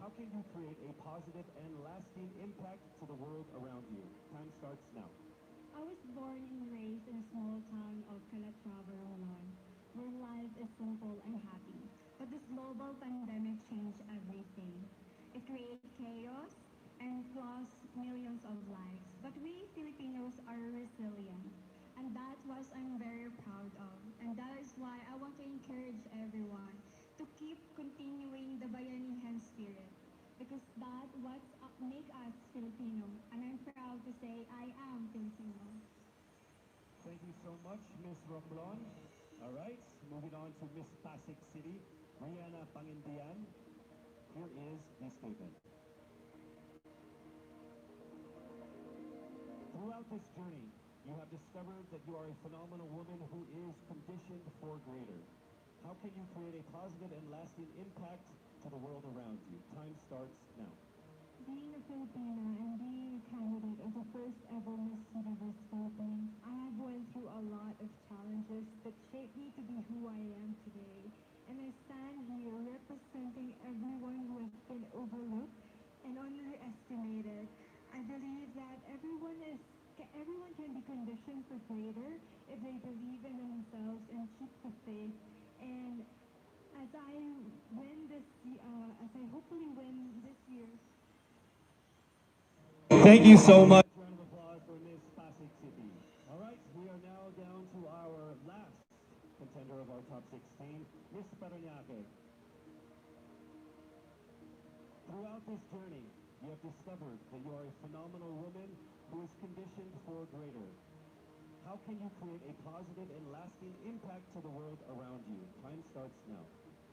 Speaker 3: How can you create a positive and lasting impact to the world around you? Time starts now.
Speaker 5: I was born and raised in a small town of Calatrava, Romblon, where life is simple and happy. But this global pandemic changed everything. It created chaos and lost millions of lives. But we Filipinos are resilient. And that's what I'm very proud of. And that is why I want to encourage everyone to keep continuing the Bayanihan spirit. Because that what make us Filipino. And I'm proud to say I am Filipino.
Speaker 3: Thank you so much, Miss Romblon. All right, moving on to Miss Pasig City, Rihanna Pangindian. Here is the statement. Throughout this journey, you have discovered that you are a phenomenal woman who is conditioned for greater. How can you create a positive and lasting impact to the world around you? Time starts now.
Speaker 5: Being a Filipina and being a candidate of the first ever Miss Universe Philippines, I have went through a lot of challenges that shaped me to be who I am today. And I stand here representing everyone who has been overlooked and underestimated. I believe that everyone can be conditioned for greater if they believe in themselves and keep the faith. And as I as I hopefully win this year.
Speaker 3: Thank you so much. Round of applause for Miss Pasig City. All right, we are now down to our last contender of our top 16, Miss Parañaque. Throughout this journey, you have discovered that you are a phenomenal woman who is conditioned for greater. How can you create a positive and lasting impact to the world around you? Time starts now.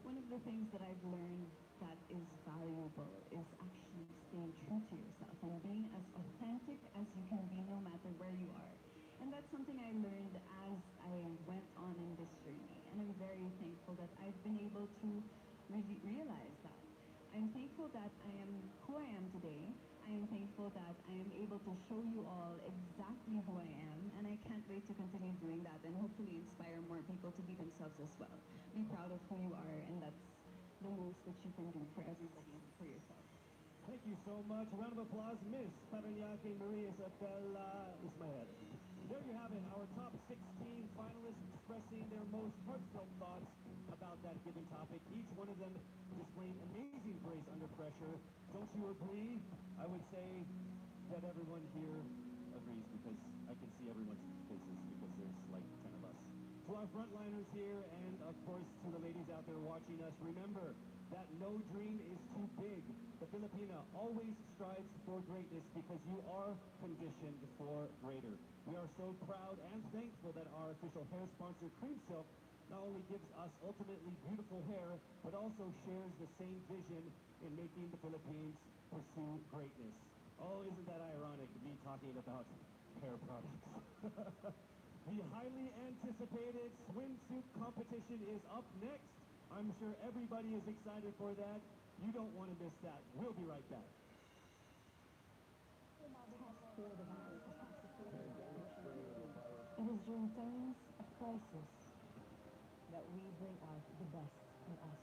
Speaker 5: One of the things that I've learned that is valuable is actually staying true to yourself and being as authentic as you can be no matter where you are. And that's something I learned as I went on in this journey. And I'm very thankful that I've been able to really realize that. I'm thankful that I am who I am today. I am thankful that I am able to show you all exactly who I am, and I can't wait to continue doing that and hopefully inspire more people to be themselves as well. Be proud of who you are, and that's the most that you can do for everybody and for yourself.
Speaker 3: Thank you so much. A round of applause, Miss Paranaque Maria Isabella Ismael. There you have it, our top 16 finalists expressing their most heartfelt thoughts about that given topic. Each one of them displaying amazing grace under pressure. Don't you agree? I would say that everyone here agrees because I can see everyone's faces because there's like 10 of us. To our frontliners here and of course to the ladies out there watching us, remember that no dream is too big. The Filipina always strives for greatness because you are conditioned for greater. We are so proud and thankful that our official hair sponsor, Cream Silk, not only gives us ultimately beautiful hair, but also shares the same vision in making the Philippines pursue greatness. Oh, isn't that ironic, me talking about hair products? The highly anticipated swimsuit competition is up next. I'm sure everybody is excited for that. You don't want to miss that. We'll be right back.
Speaker 5: It is during times of crisis that we bring out the best in us.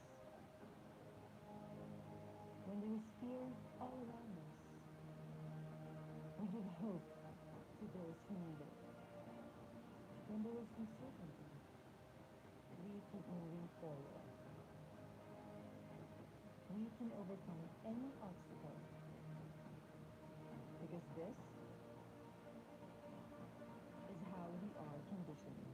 Speaker 5: When there is fear all around us, we give hope to those who need it. When there is uncertainty, we keep moving forward. We can overcome any obstacle because this is how we are conditioned.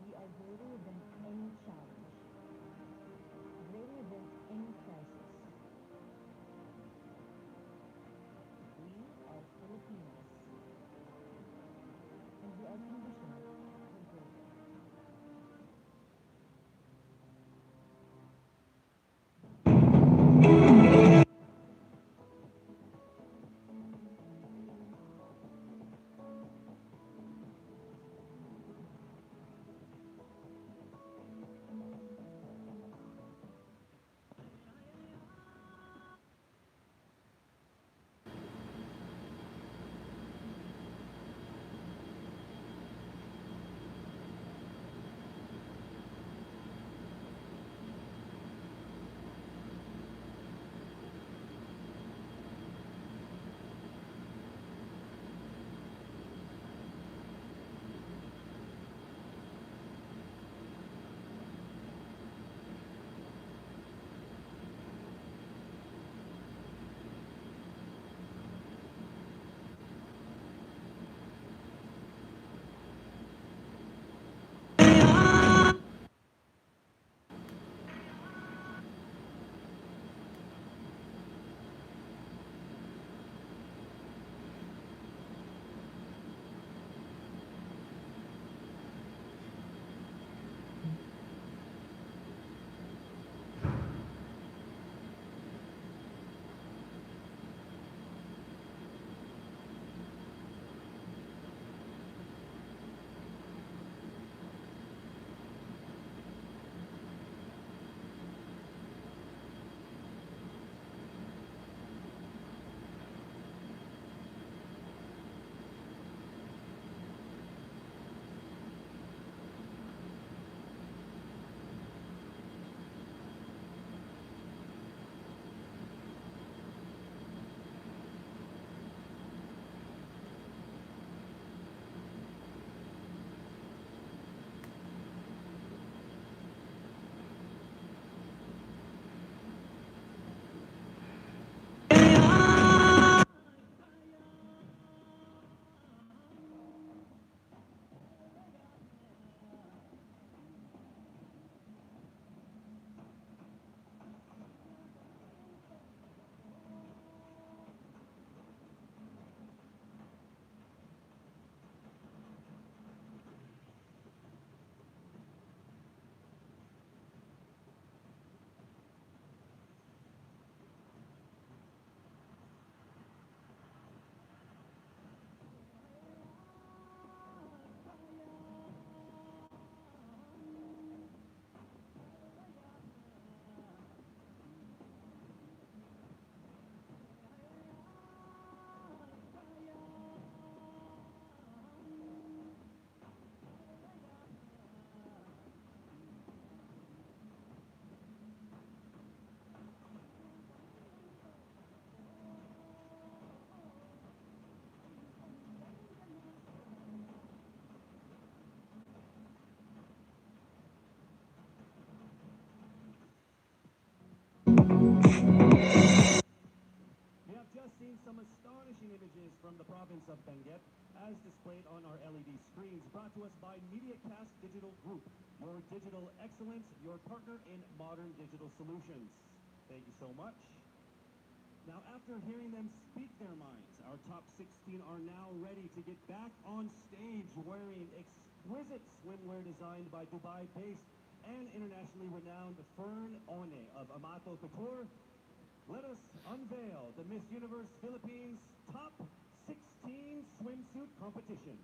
Speaker 5: We are greater than any challenge, greater than any crisis. We are Filipinos, and we are conditioned for greater.
Speaker 3: some astonishing images from the province of Benguet, as displayed on our LED screens, brought to us by MediaCast Digital Group, your digital excellence, your partner in modern digital solutions. Thank you so much. Now, after hearing them speak their minds, our top 16 are now ready to get back on stage wearing exquisite swimwear designed by Dubai-based and internationally renowned Fern One of Amato Couture. Let us unveil the Miss Universe Philippines Top 16 Swimsuit Competition.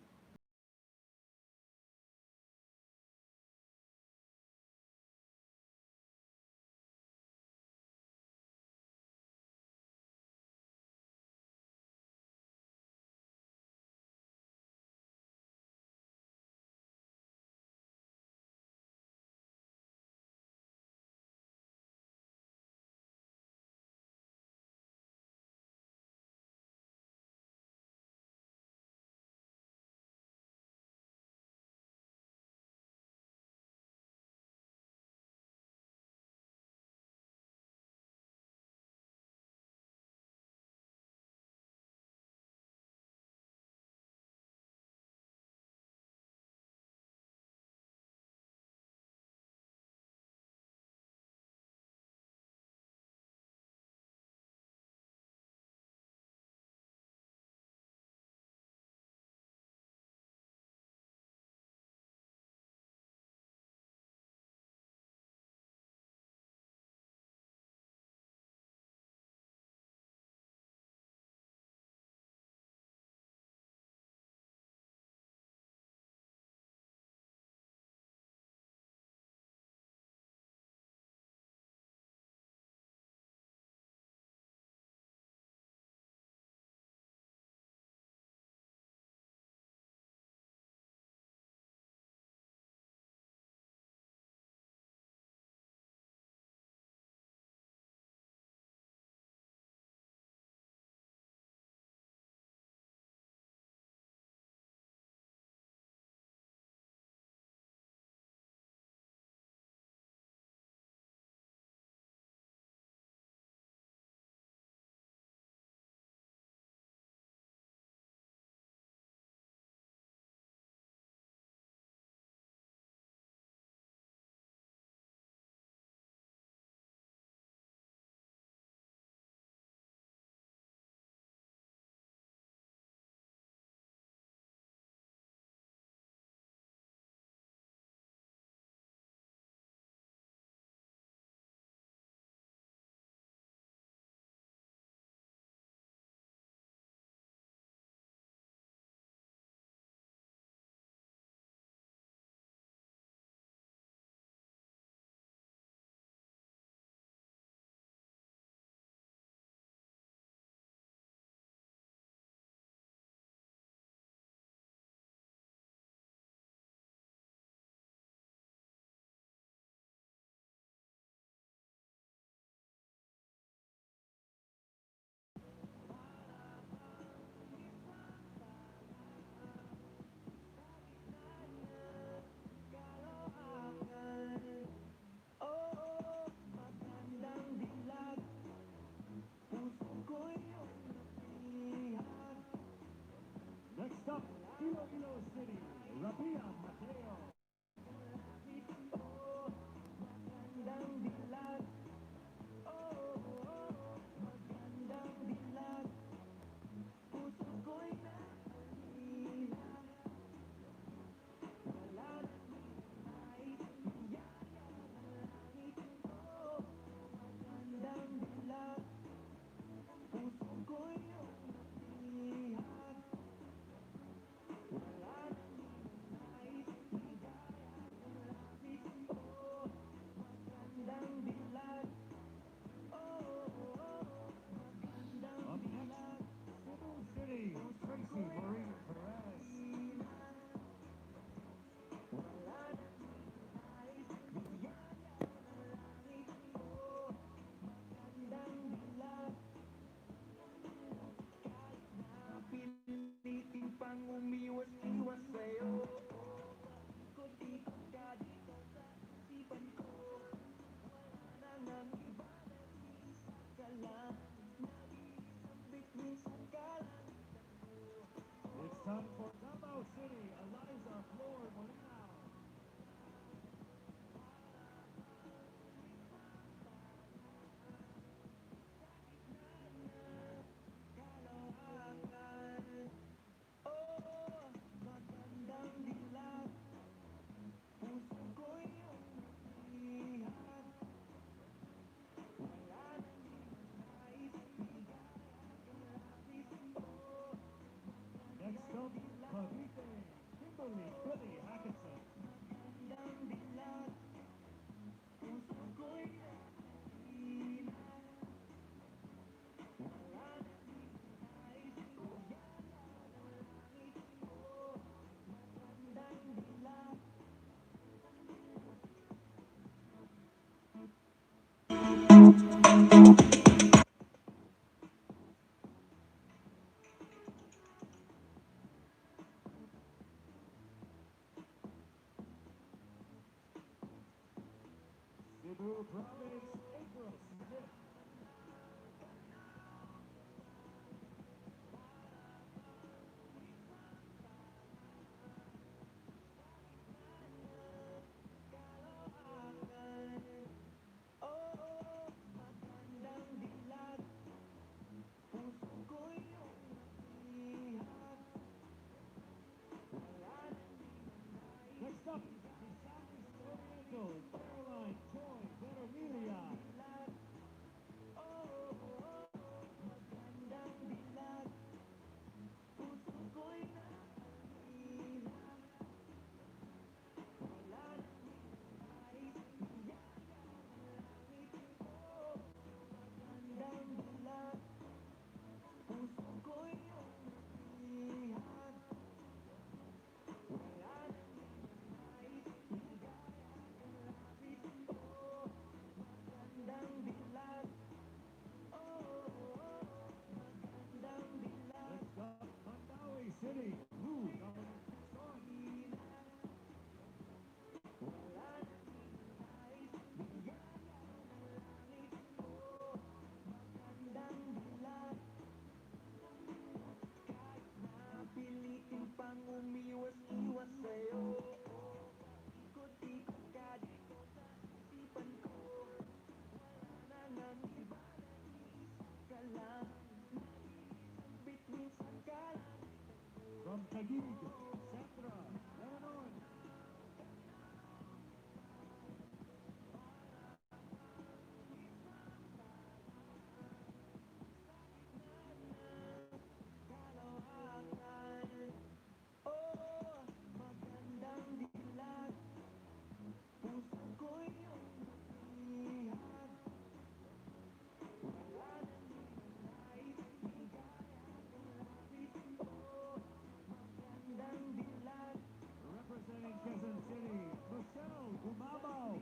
Speaker 3: Province, April Smith. Next up, Misamis Oriental, Caroline Joy Vermilia. Next up, Mandawi City, Lou Son. From Taguig, Sandra Lebanon. Representing Quezon City, Michelle Gumabaw.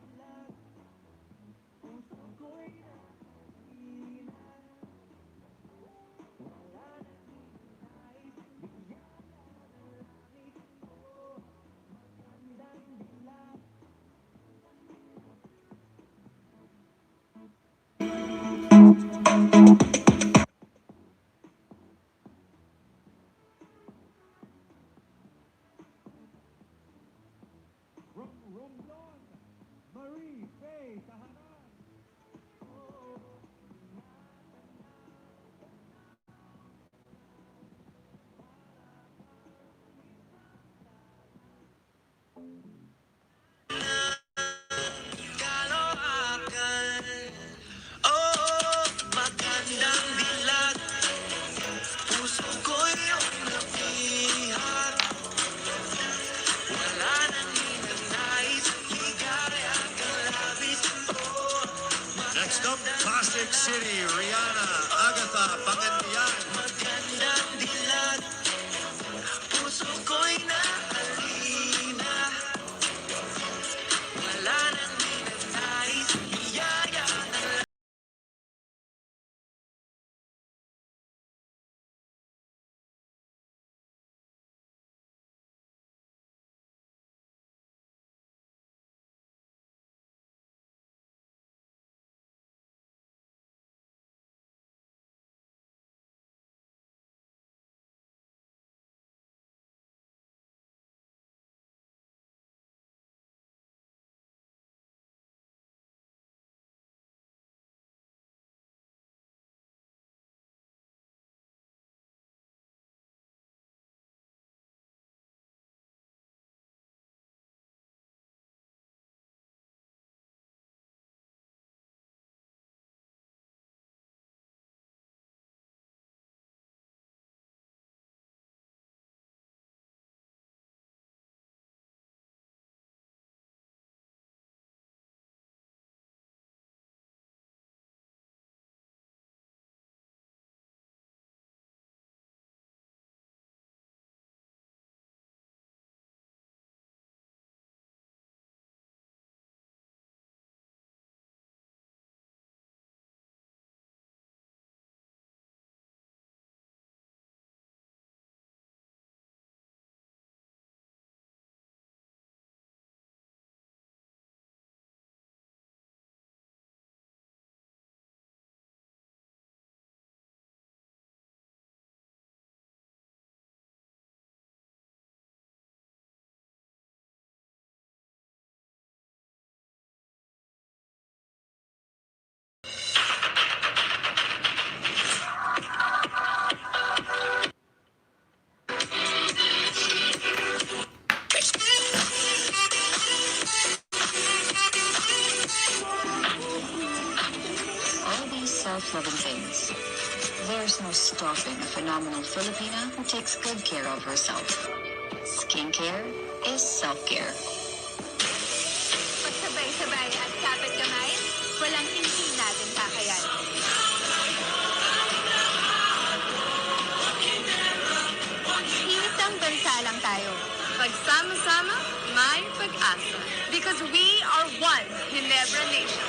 Speaker 3: From Romblon, Marie Faye Tahanan.
Speaker 4: Next up, Pasig City, Rihanna, Agatha, Pangantian.
Speaker 7: life-loving things. There's no stopping a phenomenal Filipina who takes good care of herself. Skincare is self-care.
Speaker 8: Pagsabay-sabay at kapit kamay, walang hindi natin kakayanin. Isang bansa lang tayo. Pagsama-sama, may pag-asa. Because we are one Ginebra Nation.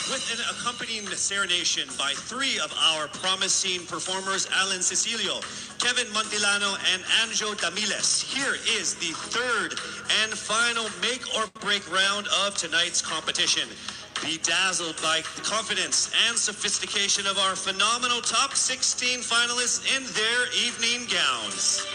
Speaker 4: With an accompanying serenation by three of our promising performers, Alan Cecilio, Kevin Montilano, and Anjo Damiles, here is the third and final make-or-break round of tonight's competition. Be dazzled by the confidence and sophistication of our phenomenal top 16 finalists in their evening gowns.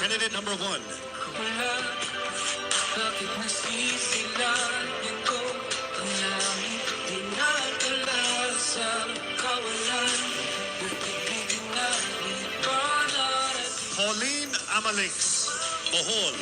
Speaker 4: Candidate number one. Pauline Amalix, Bohol.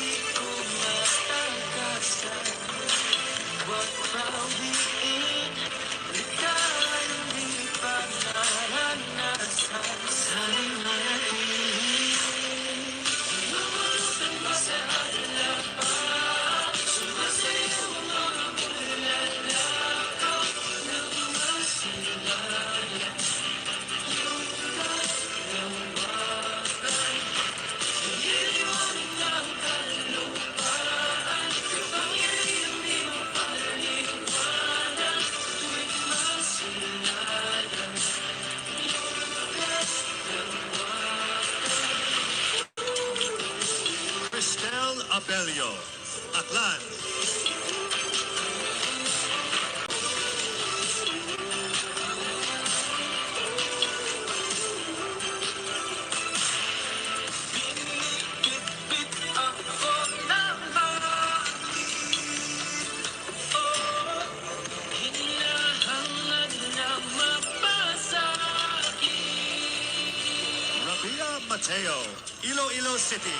Speaker 4: Abelio, Aklan. Rabia Mateo, Iloilo City.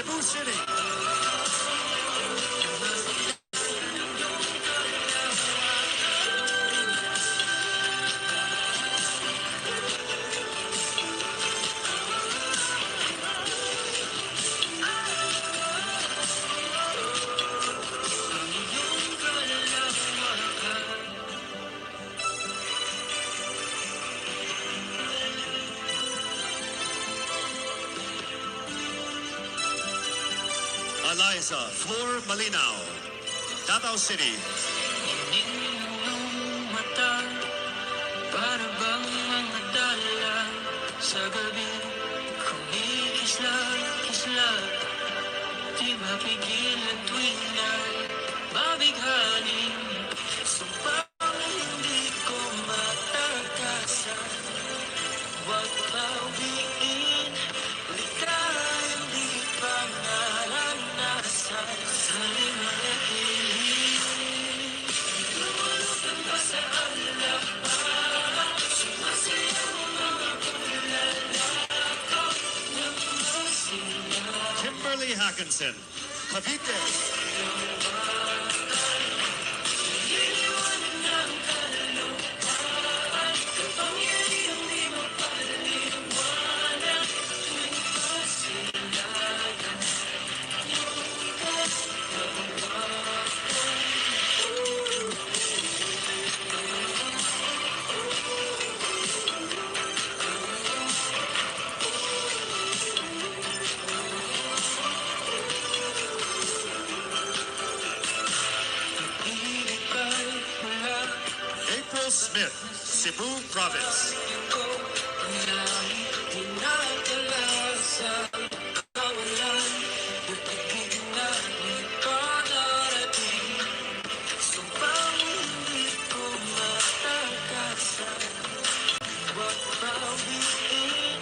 Speaker 4: Cebu City. Eliza Flor Malinaw, Davao City.
Speaker 9: Iyong mata, para bang mga dala sa gabi, kumikisla-kisla, di mapigil ang tuwing na'y mabighanin. Sumpang hindi ko matakasan, huwag bawiin, ligayang di pa naranasan. Sana'y manatili, lumulutang pa sa alap, sumasayaw ang mga pulalako ng masina.
Speaker 4: Kimberly Hackinson, Cavite.
Speaker 9: Iliwanag ng kaluluwan, kapangyarihang di mapaliwanag, tuwing masilayan. Ibig kay wala,
Speaker 4: April Smith, Cebu Province.
Speaker 9: ko ang lahi, dinadala sa kawalan. Nagpigil na di ka narating, sumpang hindi ko matakasan. Huwag bawiin,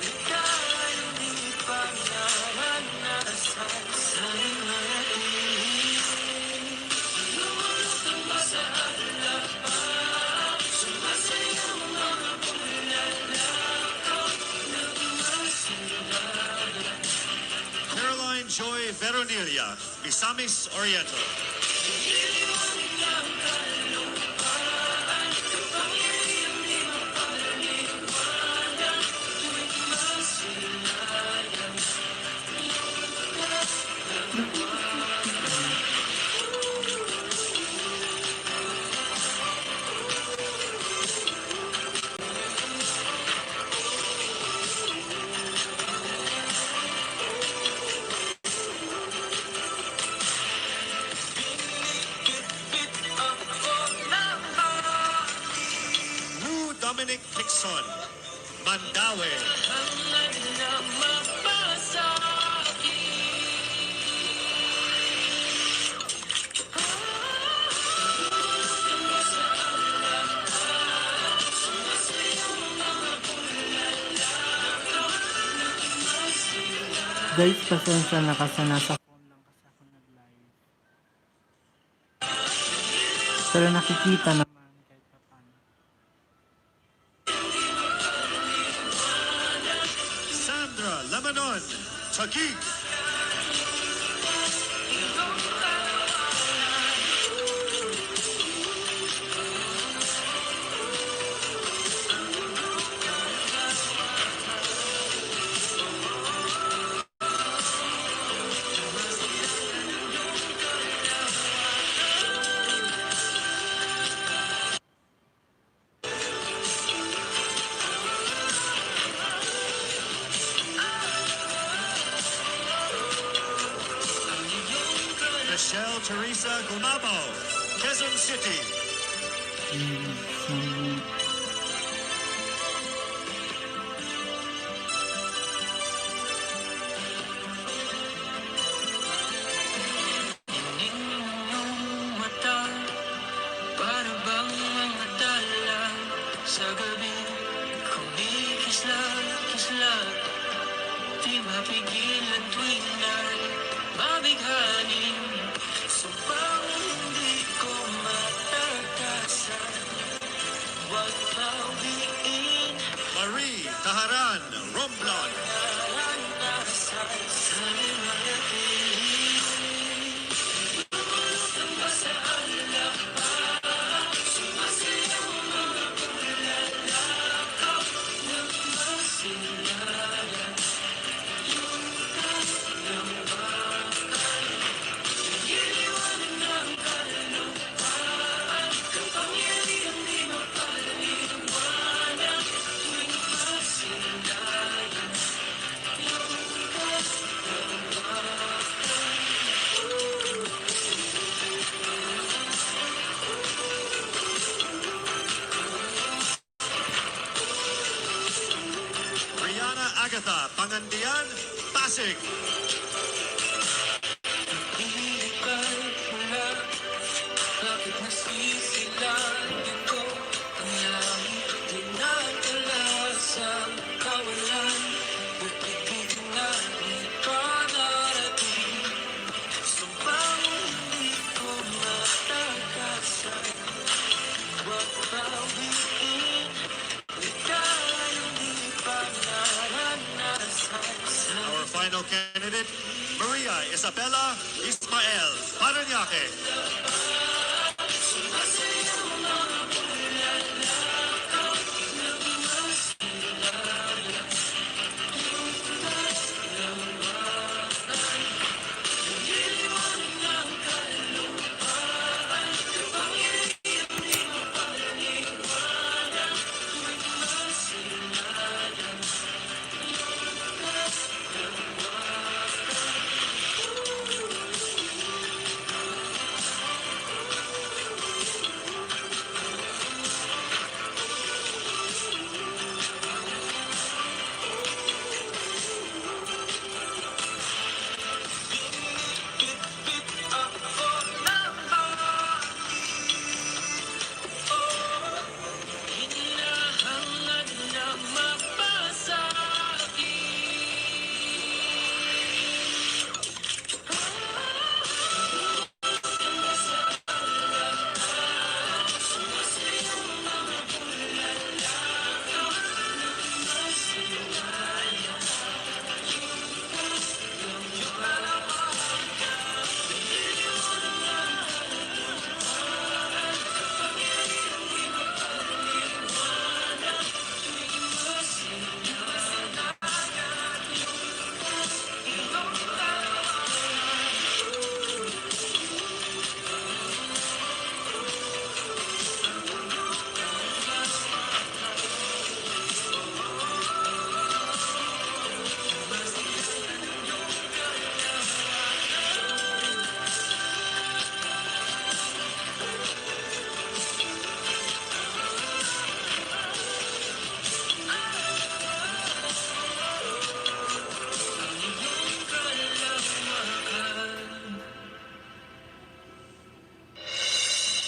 Speaker 9: ligayang di pa naranasan. Sana'y manatili, lumulutang pa sa alap, sumasayaw ang mga pulalako ng masilayan.
Speaker 4: Caroline Joy Veronilla, Misamis Oriental.
Speaker 9: Iliwanag ng kaluluwan, kapangyarihang di mapaliwanag, tuwing masilayan. Bit ako ng
Speaker 4: Lou Dominic Dixon, Mandaue.
Speaker 9: hangad na
Speaker 10: Guys, pasensya na kasi nasa phone lang kasi ako nag-live. Pero nakikita naman kahit pa paano.
Speaker 4: Sandra Lamanon, Taguig. Michelle Teresa Gumabo, Quezon City.
Speaker 9: inyong mata, para bang mga dala sa gabi, kumikisla-kisla, di mapigil ang tuwing na'y mabighanin. Sumpang hindi ko matakasan, huwag
Speaker 4: Pasig.
Speaker 9: Hindi ka pala, bakit nasisilayan ko ang langit? Dinadala sa kawalan, pag-ibig na di pa narating. Sumpang hindi ko matakasan, huwag bawiin, ligayang di pa naranasan.
Speaker 4: Our final candidate, Maria Isabella Ismael Paranaque.
Speaker 9: Hinahangad na mapasa.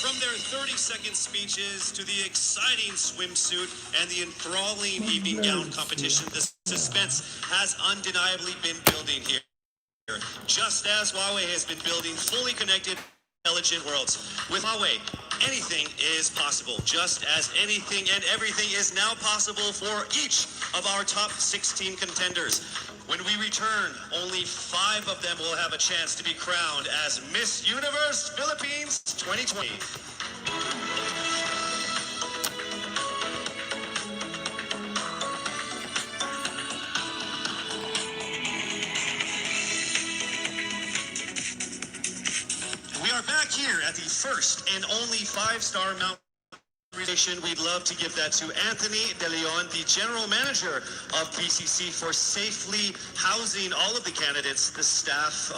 Speaker 4: From their 30-second speeches to the exciting swimsuit and the enthralling evening gown competition, the suspense has undeniably been building here. Just as Huawei has been building fully connected, intelligent worlds. With Huawei, anything is possible, just as anything and everything is now possible for each of our top 16 contenders. When we return, only 5 of them will have a chance to be crowned as Miss Universe Philippines 2020. We are back here at the first and only 5-star Mount We'd love to give that to Anthony De Leon, the general manager of BCC, for safely housing all of the candidates, the staff,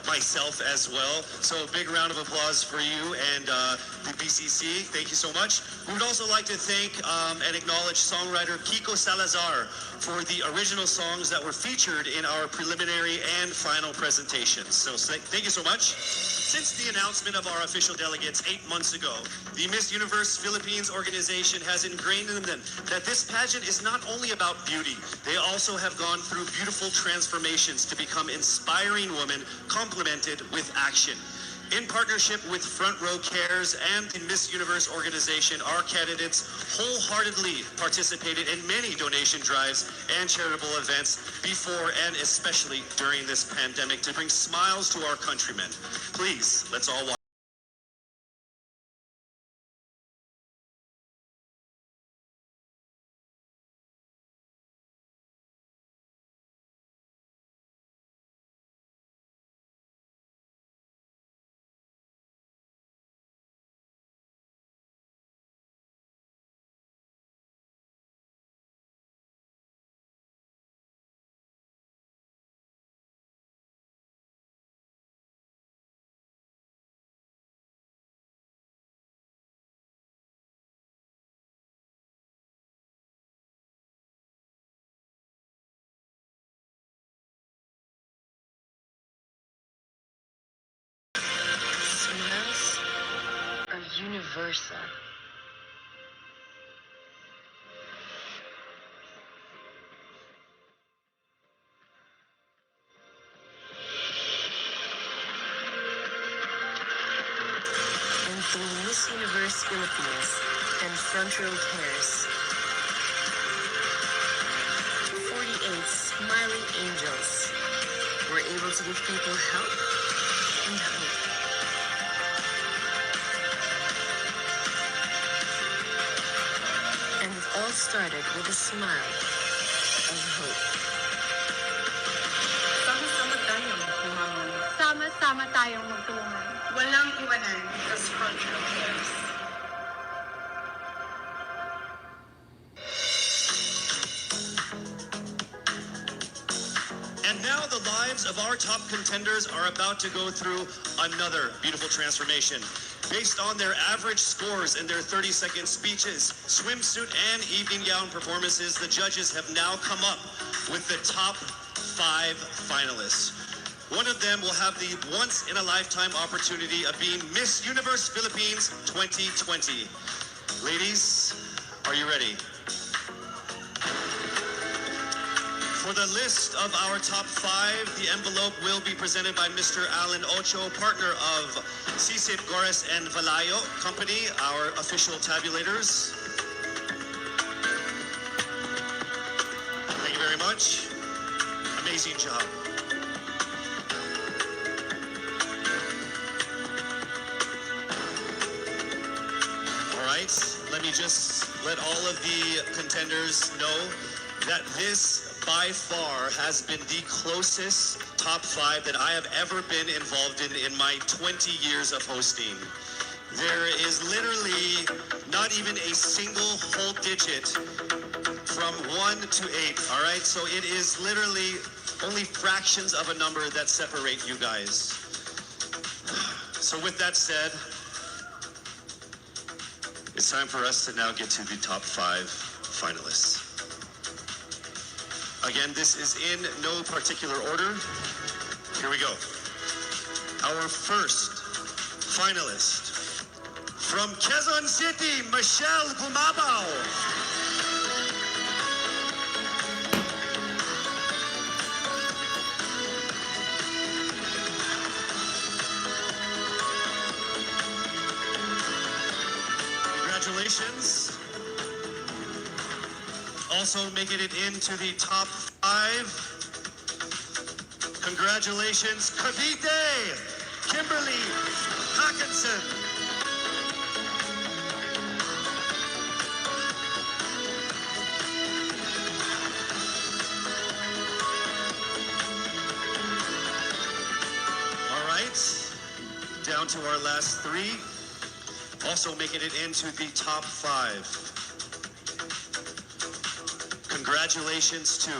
Speaker 4: myself as well. So a big round of applause for you and the BCC. Thank you so much. We would also like to thank and acknowledge songwriter Kiko Salazar for the original songs that were featured in our preliminary and final presentations. So thank you so much. Since the announcement of our official delegates 8 months ago, the Miss Universe Philippines organization has ingrained in them that this pageant is not only about beauty. They also have gone through beautiful transformations to become inspiring women complemented with action. In partnership with Front Row Cares and the Miss Universe organization, our candidates wholeheartedly participated in many donation drives and charitable events before and especially during this pandemic to bring smiles to our countrymen. Please, let's all watch.
Speaker 7: universal. And through Miss Universe Philippines and front row cares, 48 smiling angels were able to give people help and hope. And it all started with a smile of hope.
Speaker 11: Sama-sama tayong bumangon.
Speaker 8: Sama-sama tayong magtulungan.
Speaker 11: Walang iwanan sa front row cares.
Speaker 4: And now the lives of our top contenders are about to go through another beautiful transformation. Based on their average scores and their 30-second speeches, swimsuit and evening gown performances, the judges have now come up with the top 5 finalists. One of them will have the once-in-a-lifetime opportunity of being Miss Universe Philippines 2020. Ladies, are you ready? For the list of our top 5, the envelope will be presented by Mr. Alan Ocho, partner of Sisip Gores and Valayo Company, our official tabulators. Thank you very much. Amazing job. All right, let me just let all of the contenders know that this by far has been the closest top 5 that I have ever been involved in my 20 years of hosting. There is literally not even a single whole digit from 1 to 8, all right? So it is literally only fractions of a number that separate you guys. So with that said, it's time for us to now get to the top 5 finalists. Again, this is in no particular order. Here we go. Our first finalist from Quezon City, Michelle Gumabao. Congratulations. Also making it into the top 5. Congratulations, Cavite, Kimberly Hawkinson. All right, down to our last 3. Also making it into the top 5. Congratulations to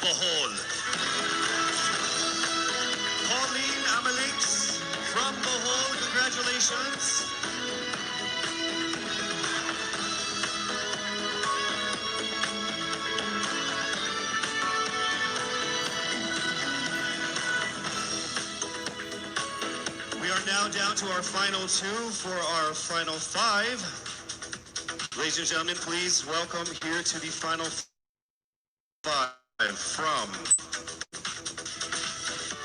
Speaker 4: Bohol. Pauline Amalix from Bohol, congratulations. We are now down to our final 2 for our final 5. Ladies and gentlemen, please welcome here to the final 5 from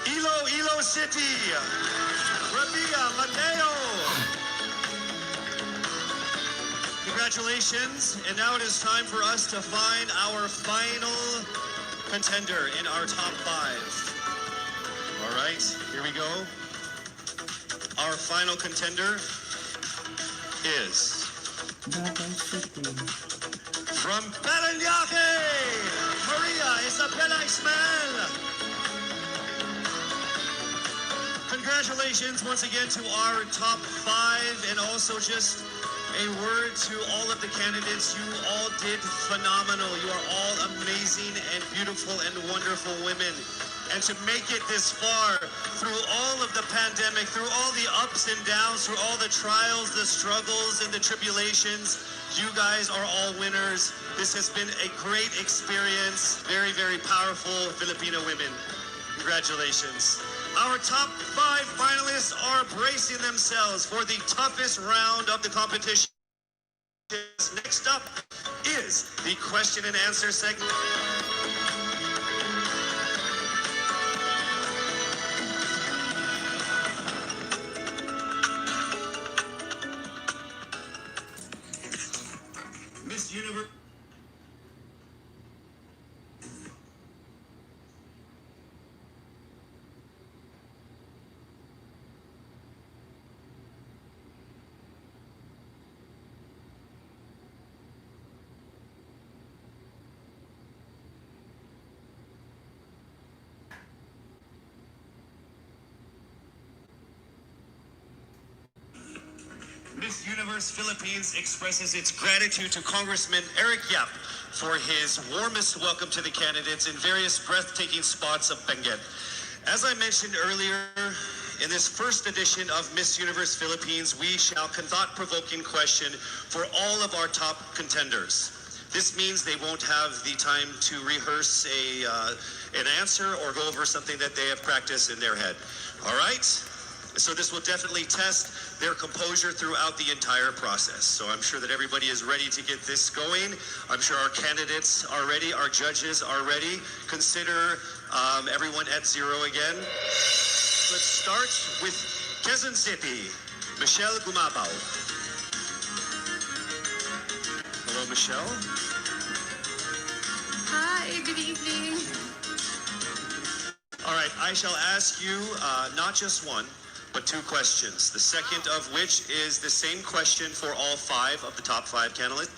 Speaker 4: Iloilo City, Rabia Mateo. Congratulations, and now it is time for us to find our final contender in our top 5. All right, here we go. Our final contender is
Speaker 10: Davao City.
Speaker 4: from Parañaque, Maria Isabella Ismael. Congratulations once again to our top 5, and also just a word to all of the candidates. You all did phenomenal. You are all amazing and beautiful and wonderful women. And to make it this far through all of the pandemic, through all the ups and downs, through all the trials, the struggles, and the tribulations, You guys are all winners. This has been a great experience. Very, very powerful Filipino women. Congratulations. Our top 5 finalists are bracing themselves for the toughest round of the competition. Next up is the question and answer segment. Miss Universe. Miss Universe Philippines expresses its gratitude to Congressman Eric Yap for his warmest welcome to the candidates in various breathtaking spots of Benguet. As I mentioned earlier, in this first edition of Miss Universe Philippines, we shall thought-provoking question for all of our top contenders. This means they won't have the time to rehearse an answer or go over something that they have practiced in their head. All right? So this will definitely test their composure throughout the entire process. So I'm sure that everybody is ready to get this going. I'm sure our candidates are ready. Our judges are ready. Consider everyone at 0 again. Let's start with Quezon City, Michelle Gumabao. Hello, Michelle.
Speaker 12: Hi, good evening.
Speaker 4: All right, I shall ask you not just one, but 2 questions. The second of which is the same question for all 5 of the top 5 candidates.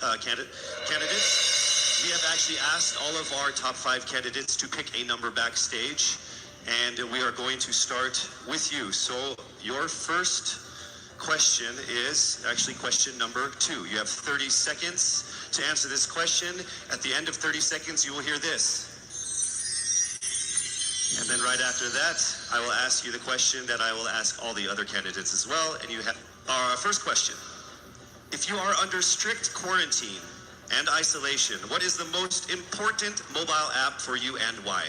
Speaker 4: We have actually asked all of our top 5 candidates to pick a number backstage, and we are going to start with you. So your first question is actually question number 2. You have 30 seconds to answer this question. At the end of 30 seconds, you will hear this. And then right after that, I will ask you the question that I will ask all the other candidates as well. And you have our first question. If you are under strict quarantine and isolation, what is the most important mobile app for you and why?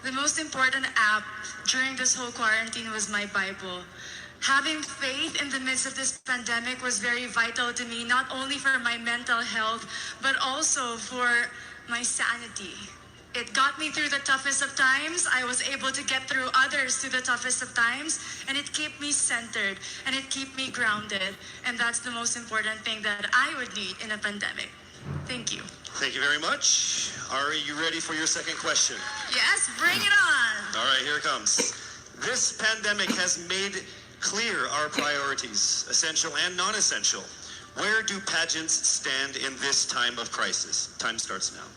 Speaker 12: The most important app during this whole quarantine was my Bible. Having faith in the midst of this pandemic was very vital to me, not only for my mental health, but also for my sanity. It got me through the toughest of times. I was able to get through others through the toughest of times, and it kept me centered, and it kept me grounded. And that's the most important thing that I would need in a pandemic. Thank you.
Speaker 4: Thank you very much. Ari, you ready for your second question?
Speaker 12: Yes, bring it on.
Speaker 4: All right, here it comes. This pandemic has made clear our priorities, essential and non-essential. Where do pageants stand in this time of crisis? Time starts now.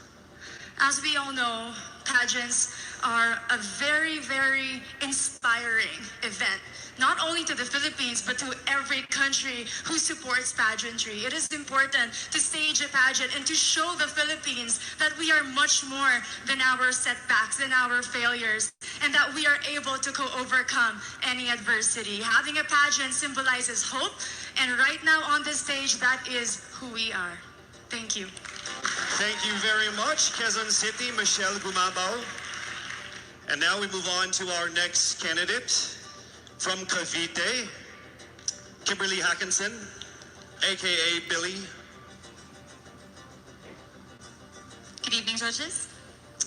Speaker 12: As we all know, pageants are a very, very inspiring event, not only to the Philippines, but to every country who supports pageantry. It is important to stage a pageant and to show the Philippines that we are much more than our setbacks, than our failures, and that we are able to overcome any adversity. Having a pageant symbolizes hope, and right now on this stage, that is who we are. Thank you.
Speaker 4: Thank you very much, Quezon City, Michelle Gumabao. And now we move on to our next candidate from Cavite, Kimberly Hackinson, aka Billy.
Speaker 12: Good evening, judges.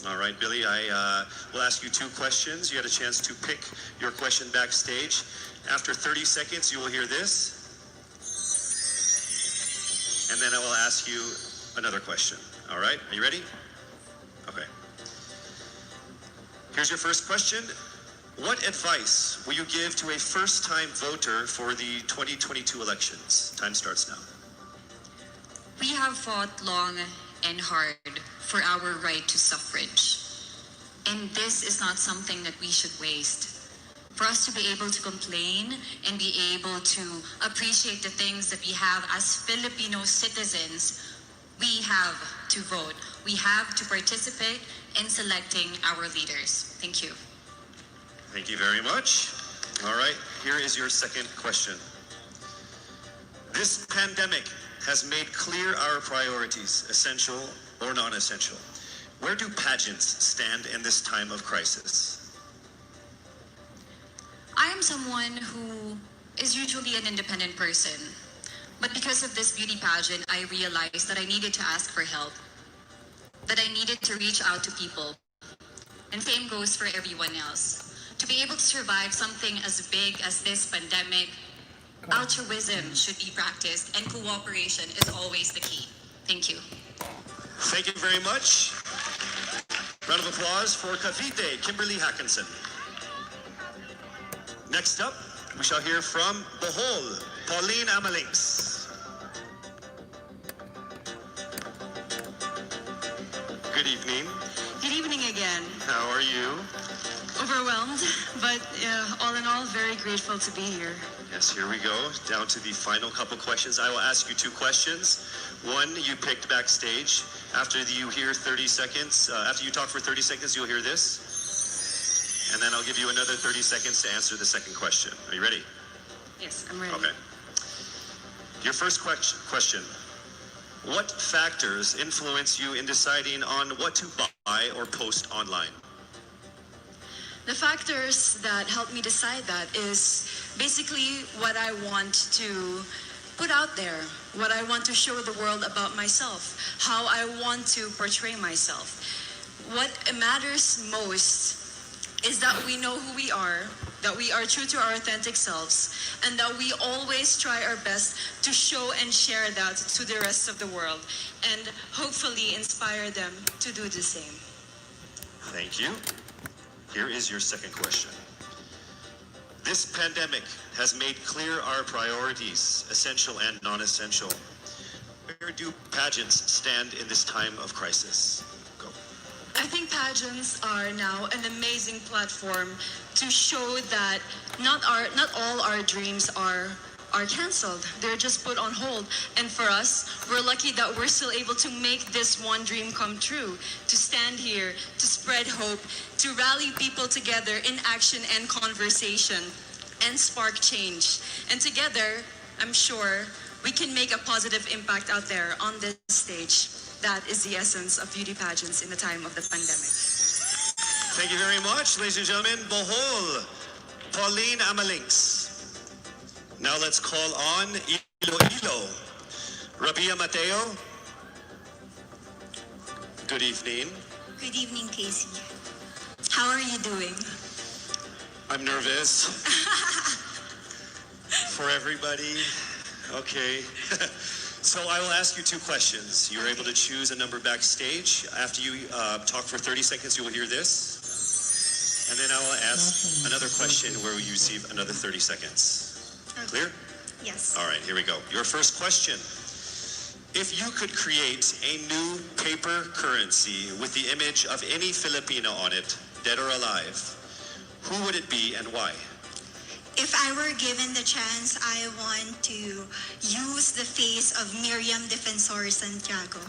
Speaker 4: All right, Billy, I will ask you 2 questions. You had a chance to pick your question backstage. After 30 seconds, you will hear this. And then I will ask you another question. All right, are you ready? Okay. Here's your first question. What advice will you give to a first-time voter for the 2022 elections? Time starts now.
Speaker 7: We have fought long and hard for our right to suffrage. And this is not something that we should waste. For us to be able to complain and be able to appreciate the things that we have as Filipino citizens, we have to vote. We have to participate in selecting our leaders. Thank you.
Speaker 4: Thank you very much. All right, here is your second question. This pandemic has made clear our priorities, essential or non-essential. Where do pageants stand in this time of crisis?
Speaker 7: I am someone who is usually an independent person. But because of this beauty pageant, I realized that I needed to ask for help, that I needed to reach out to people. And same goes for everyone else. To be able to survive something as big as this pandemic, altruism should be practiced and cooperation is always the key. Thank you.
Speaker 4: Thank you very much. Round of applause for Cavite, Kimberly Hackinson. Next up, we shall hear from Bohol, Pauline Amalings. Good evening.
Speaker 13: Good evening again.
Speaker 4: How are you?
Speaker 13: Overwhelmed, but all in all, very grateful to be here.
Speaker 4: Yes, here we go. Down to the final couple questions. I will ask you two questions. One, you picked backstage. After you hear 30 seconds, after you talk for 30 seconds, you'll hear this. And then I'll give you another 30 seconds to answer the second question. Are you ready?
Speaker 13: Yes, I'm ready.
Speaker 4: Okay. Your first question. What factors influence you in deciding on what to buy or post online?
Speaker 13: The factors that help me decide that is basically what I want to put out there, what I want to show the world about myself, how I want to portray myself. What matters most is that we know who we are, that we are true to our authentic selves, and that we always try our best to show and share that to the rest of the world, and hopefully inspire them to do the same.
Speaker 4: Thank you. Here is your second question. This pandemic has made clear our priorities, essential and non-essential. Where do pageants stand in this time of crisis? Go.
Speaker 13: I think pageants are now an amazing platform to show that not all our dreams are canceled. They're just put on hold. And for us, we're lucky that we're still able to make this one dream come true, to stand here, to spread hope, to rally people together in action and conversation, and spark change. And together, I'm sure, we can make a positive impact out there on this stage. That is the essence of beauty pageants in the time of the pandemic.
Speaker 4: Thank you very much, ladies and gentlemen. Bohol, Pauline Amalings. Now let's call on Iloilo, Rabia Mateo. Good evening.
Speaker 6: Good evening, Casey. How are you doing?
Speaker 4: I'm nervous. For everybody. Okay. So I will ask you two questions. You're able to choose a number backstage. After you talk for 30 seconds, you will hear this. And then I will ask another question where we receive another 30 seconds. Clear?
Speaker 6: Yes.
Speaker 4: All right, here we go. Your first question. If you could create a new paper currency with the image of any Filipino on it, dead or alive, who would it be and why?
Speaker 6: If I were given the chance, I want to use the face of Miriam Defensor Santiago.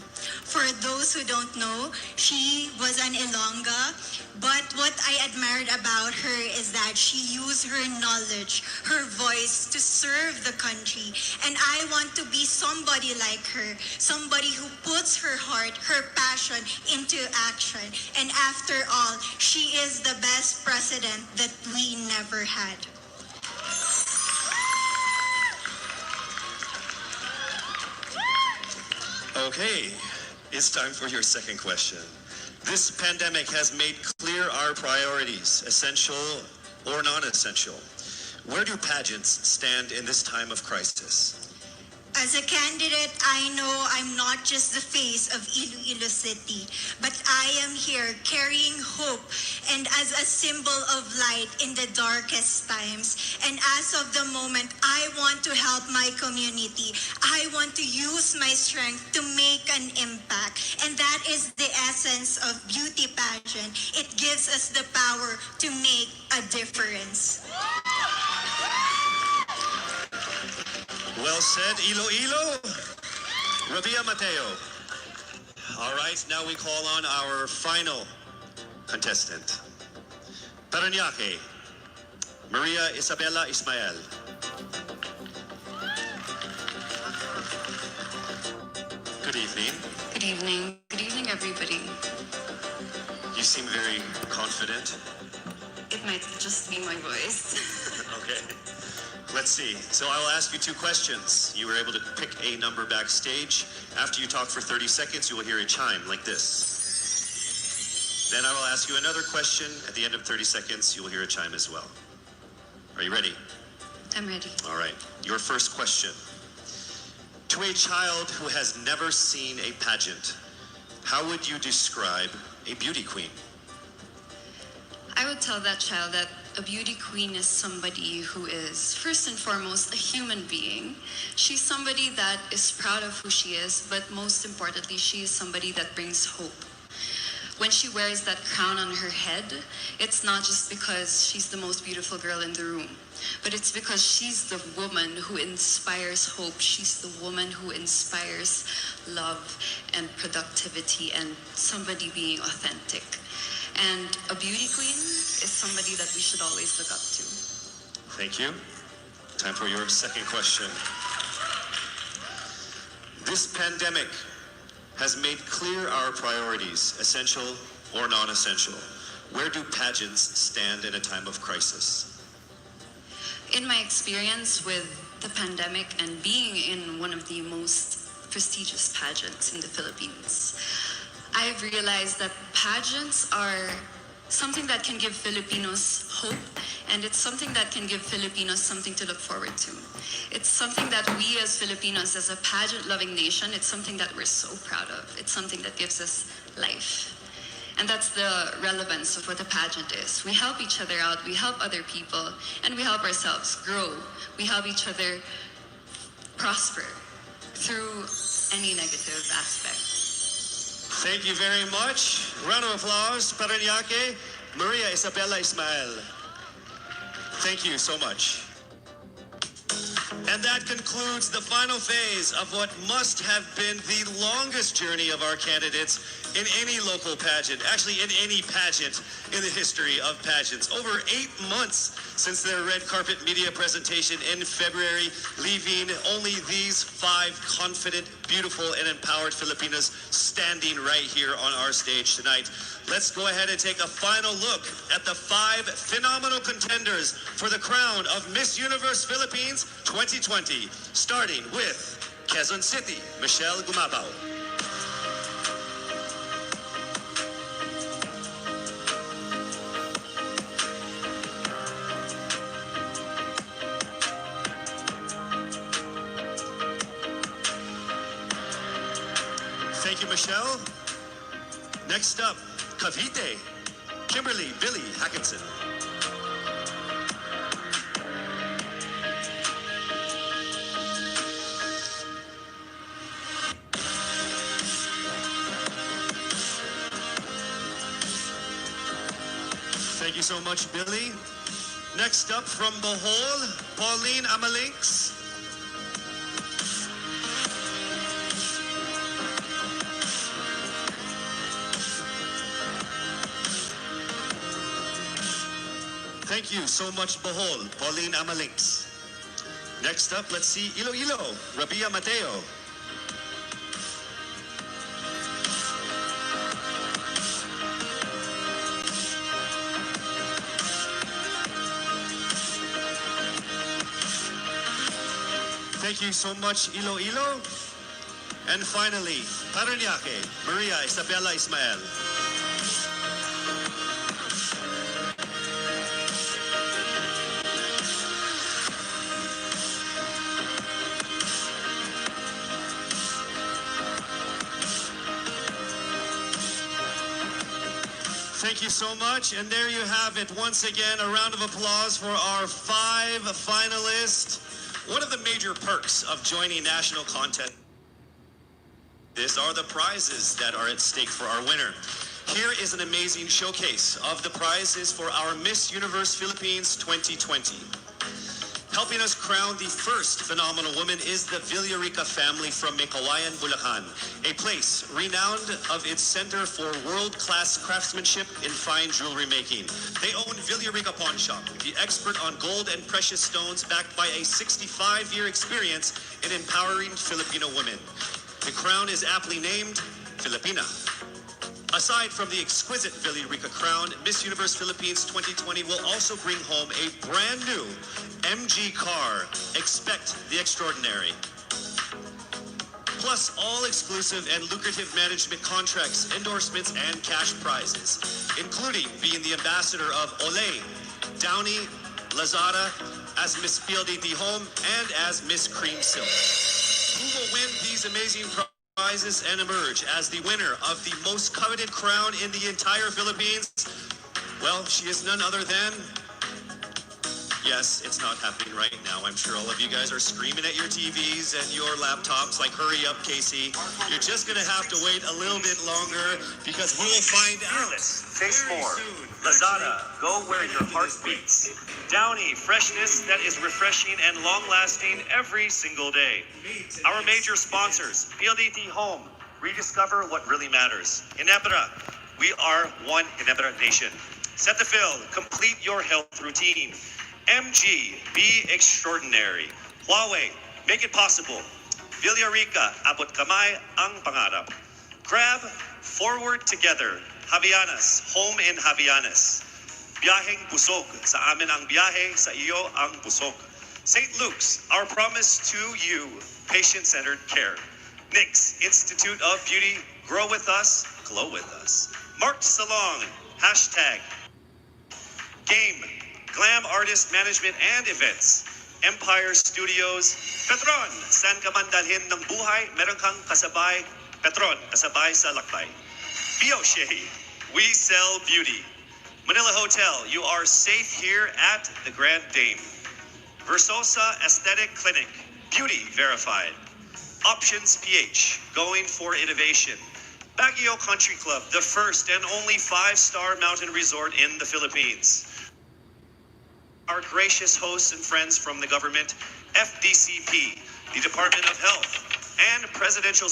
Speaker 6: For those who don't know, she was an Ilongga, but what I admired about her is that she used her knowledge, her voice to serve the country. And I want to be somebody like her, somebody who puts her heart, her passion into action. And after all, she is the best president that we never had.
Speaker 4: Okay, it's time for your second question. This pandemic has made clear our priorities, essential or non-essential. Where do pageants stand in this time of crisis?
Speaker 6: As a candidate, I know I'm not just the face of Iloilo City, but I am here carrying hope and as a symbol of light in the darkest times. And as of the moment, I want to help my community. I want to use my strength to make an impact. And that is the essence of beauty pageant. It gives us the power to make a difference.
Speaker 4: Well said, Iloilo. Rabia Mateo. All right, now we call on our final contestant. Parañaque, Maria Isabella Ismael. Good evening.
Speaker 13: Good evening. Good evening, everybody.
Speaker 4: You seem very confident.
Speaker 13: It might just be my voice.
Speaker 4: Okay. Let's see. So I will ask you two questions. You were able to pick a number backstage. After you talk for 30 seconds, you will hear a chime like this. Then I will ask you another question. At the end of 30 seconds, you will hear a chime as well. Are you ready?
Speaker 13: I'm ready.
Speaker 4: All right. Your first question. To a child who has never seen a pageant, how would you describe a beauty queen?
Speaker 13: I would tell that child that a beauty queen is somebody who is, first and foremost, a human being. She's somebody that is proud of who she is, but most importantly, she is somebody that brings hope. When she wears that crown on her head, it's not just because she's the most beautiful girl in the room, but it's because she's the woman who inspires hope. She's the woman who inspires love and productivity and somebody being authentic. And a beauty queen is somebody that we should always look up to.
Speaker 4: Thank you. Time for your second question. This pandemic has made clear our priorities, essential or non-essential. Where do pageants stand in a time of crisis?
Speaker 13: In my experience with the pandemic and being in one of the most prestigious pageants in the Philippines, I've realized that pageants are something that can give Filipinos hope, and it's something that can give Filipinos something to look forward to. It's something that we as Filipinos, as a pageant-loving nation, it's something that we're so proud of. It's something that gives us life. And that's the relevance of what a pageant is. We help each other out, we help other people, and we help ourselves grow. We help each other prosper through any negative aspect.
Speaker 4: Thank you very much. Round of applause, Paranaque, Maria Isabella Ismael. Thank you so much. And that concludes the final phase of what must have been the longest journey of our candidates in any local pageant, actually in any pageant in the history of pageants. Over 8 months since their red carpet media presentation in February, leaving only these 5 confident, beautiful, and empowered Filipinas standing right here on our stage tonight. Let's go ahead and take a final look at the 5 phenomenal contenders for the crown of Miss Universe Philippines 2020, starting with Quezon City, Michelle Gumabao. Thank you, Michelle. Next up, Cavite, Kimberly Billy Hackinson. Thank you so much, Billy. Next up from Bohol, Pauline Amalinks. Thank you so much, Bohol, Pauline Amalinks. Next up, let's see Iloilo, Rabia Mateo. Thank you so much, Iloilo. And finally, Paranaque, Maria Isabella Ismael. Thank you so much. And there you have it. Once again, a round of applause for our 5 finalists. One of the major perks of joining national contest are the prizes that are at stake for our winner. Here is an amazing showcase of the prizes for our Miss Universe Philippines 2020. Helping us crown the first phenomenal woman is the Villarica family from Mekawayan, Bulacan, a place renowned of its center for world-class craftsmanship in fine jewelry making. They own Villarica Pawn Shop, the expert on gold and precious stones, backed by a 65-year experience in empowering Filipino women. The crown is aptly named Filipina. Aside from the exquisite Villarica crown, Miss Universe Philippines 2020 will also bring home a brand new MG car. Expect the extraordinary. Plus all exclusive and lucrative management contracts, endorsements, and cash prizes, including being the ambassador of Olay, Downy, Lazada, as Miss PLDT Home, and as Miss Cream Silk. Who will win these amazing prizes and emerge as the winner of the most coveted crown in the entire Philippines? Well, she is none other than... Yes, it's not happening right now. I'm sure all of you guys are screaming at your TVs and your laptops like, hurry up, Casey. You're just going to have to wait a little bit longer because we will find out
Speaker 14: Face
Speaker 4: very
Speaker 14: more.
Speaker 4: soon.
Speaker 14: Lazada, go where your heart beats. Downy, freshness that is refreshing and long-lasting every single day. Our major sponsors, PLDT Home, rediscover what really matters. Inebra, we are one Inebra nation. Cetaphil, complete your health routine. MG, be extraordinary. Huawei, make it possible. Villarica, abot kamay ang pangarap. Grab, forward together. Javianas, home in Javianas. Biyaheng busog, sa amin ang biyahe, sa iyo ang busog. St. Luke's, our promise to you, patient-centered care. NYX, Institute of Beauty, grow with us, glow with us. Marked Salon, hashtag. Game, Glam Artist Management and Events. Empire Studios, Petron, saan ka man dalhin ng buhay, meron kang kasabay, Petron, kasabay sa lakbay. Bioshea, we sell beauty. Manila Hotel, you are safe here at the Grand Dame. Versosa Aesthetic Clinic, beauty verified. Options PH, going for innovation. Baguio Country Club, the first and only 5-star mountain resort in the Philippines. Our gracious hosts and friends from the government, FDCP, the Department of Health, and Presidential...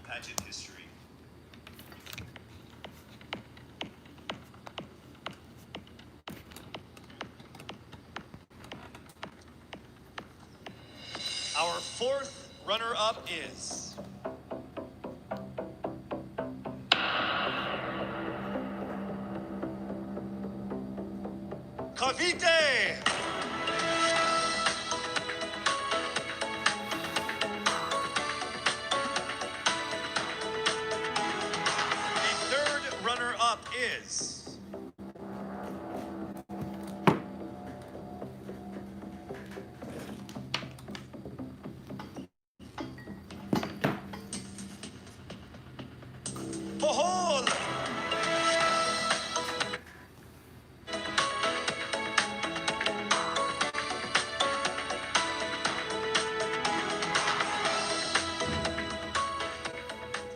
Speaker 14: pageant history. Our fourth runner-up is... Cavite! Runner-up is... Bohol!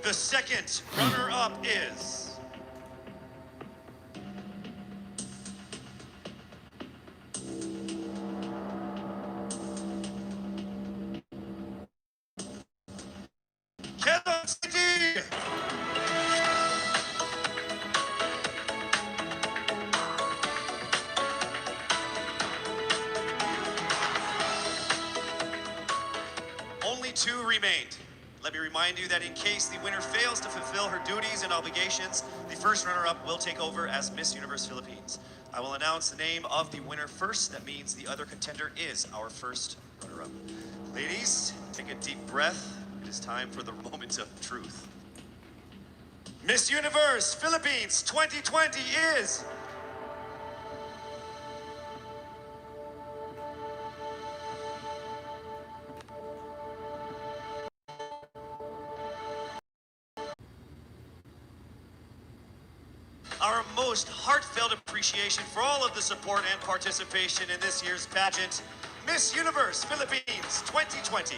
Speaker 14: The second runner-up is... Only two remained. Let me remind you that in case the winner fails to fulfill her duties and obligations, the first runner-up will take over as Miss Universe Philippines. I will announce the name of the winner first. That means the other contender is our first runner-up. Ladies, take a deep breath. It is time for the moment of truth.
Speaker 4: Miss Universe Philippines 2020 is our most heartfelt appreciation for all of the support and participation in this year's pageant, Miss Universe Philippines 2020.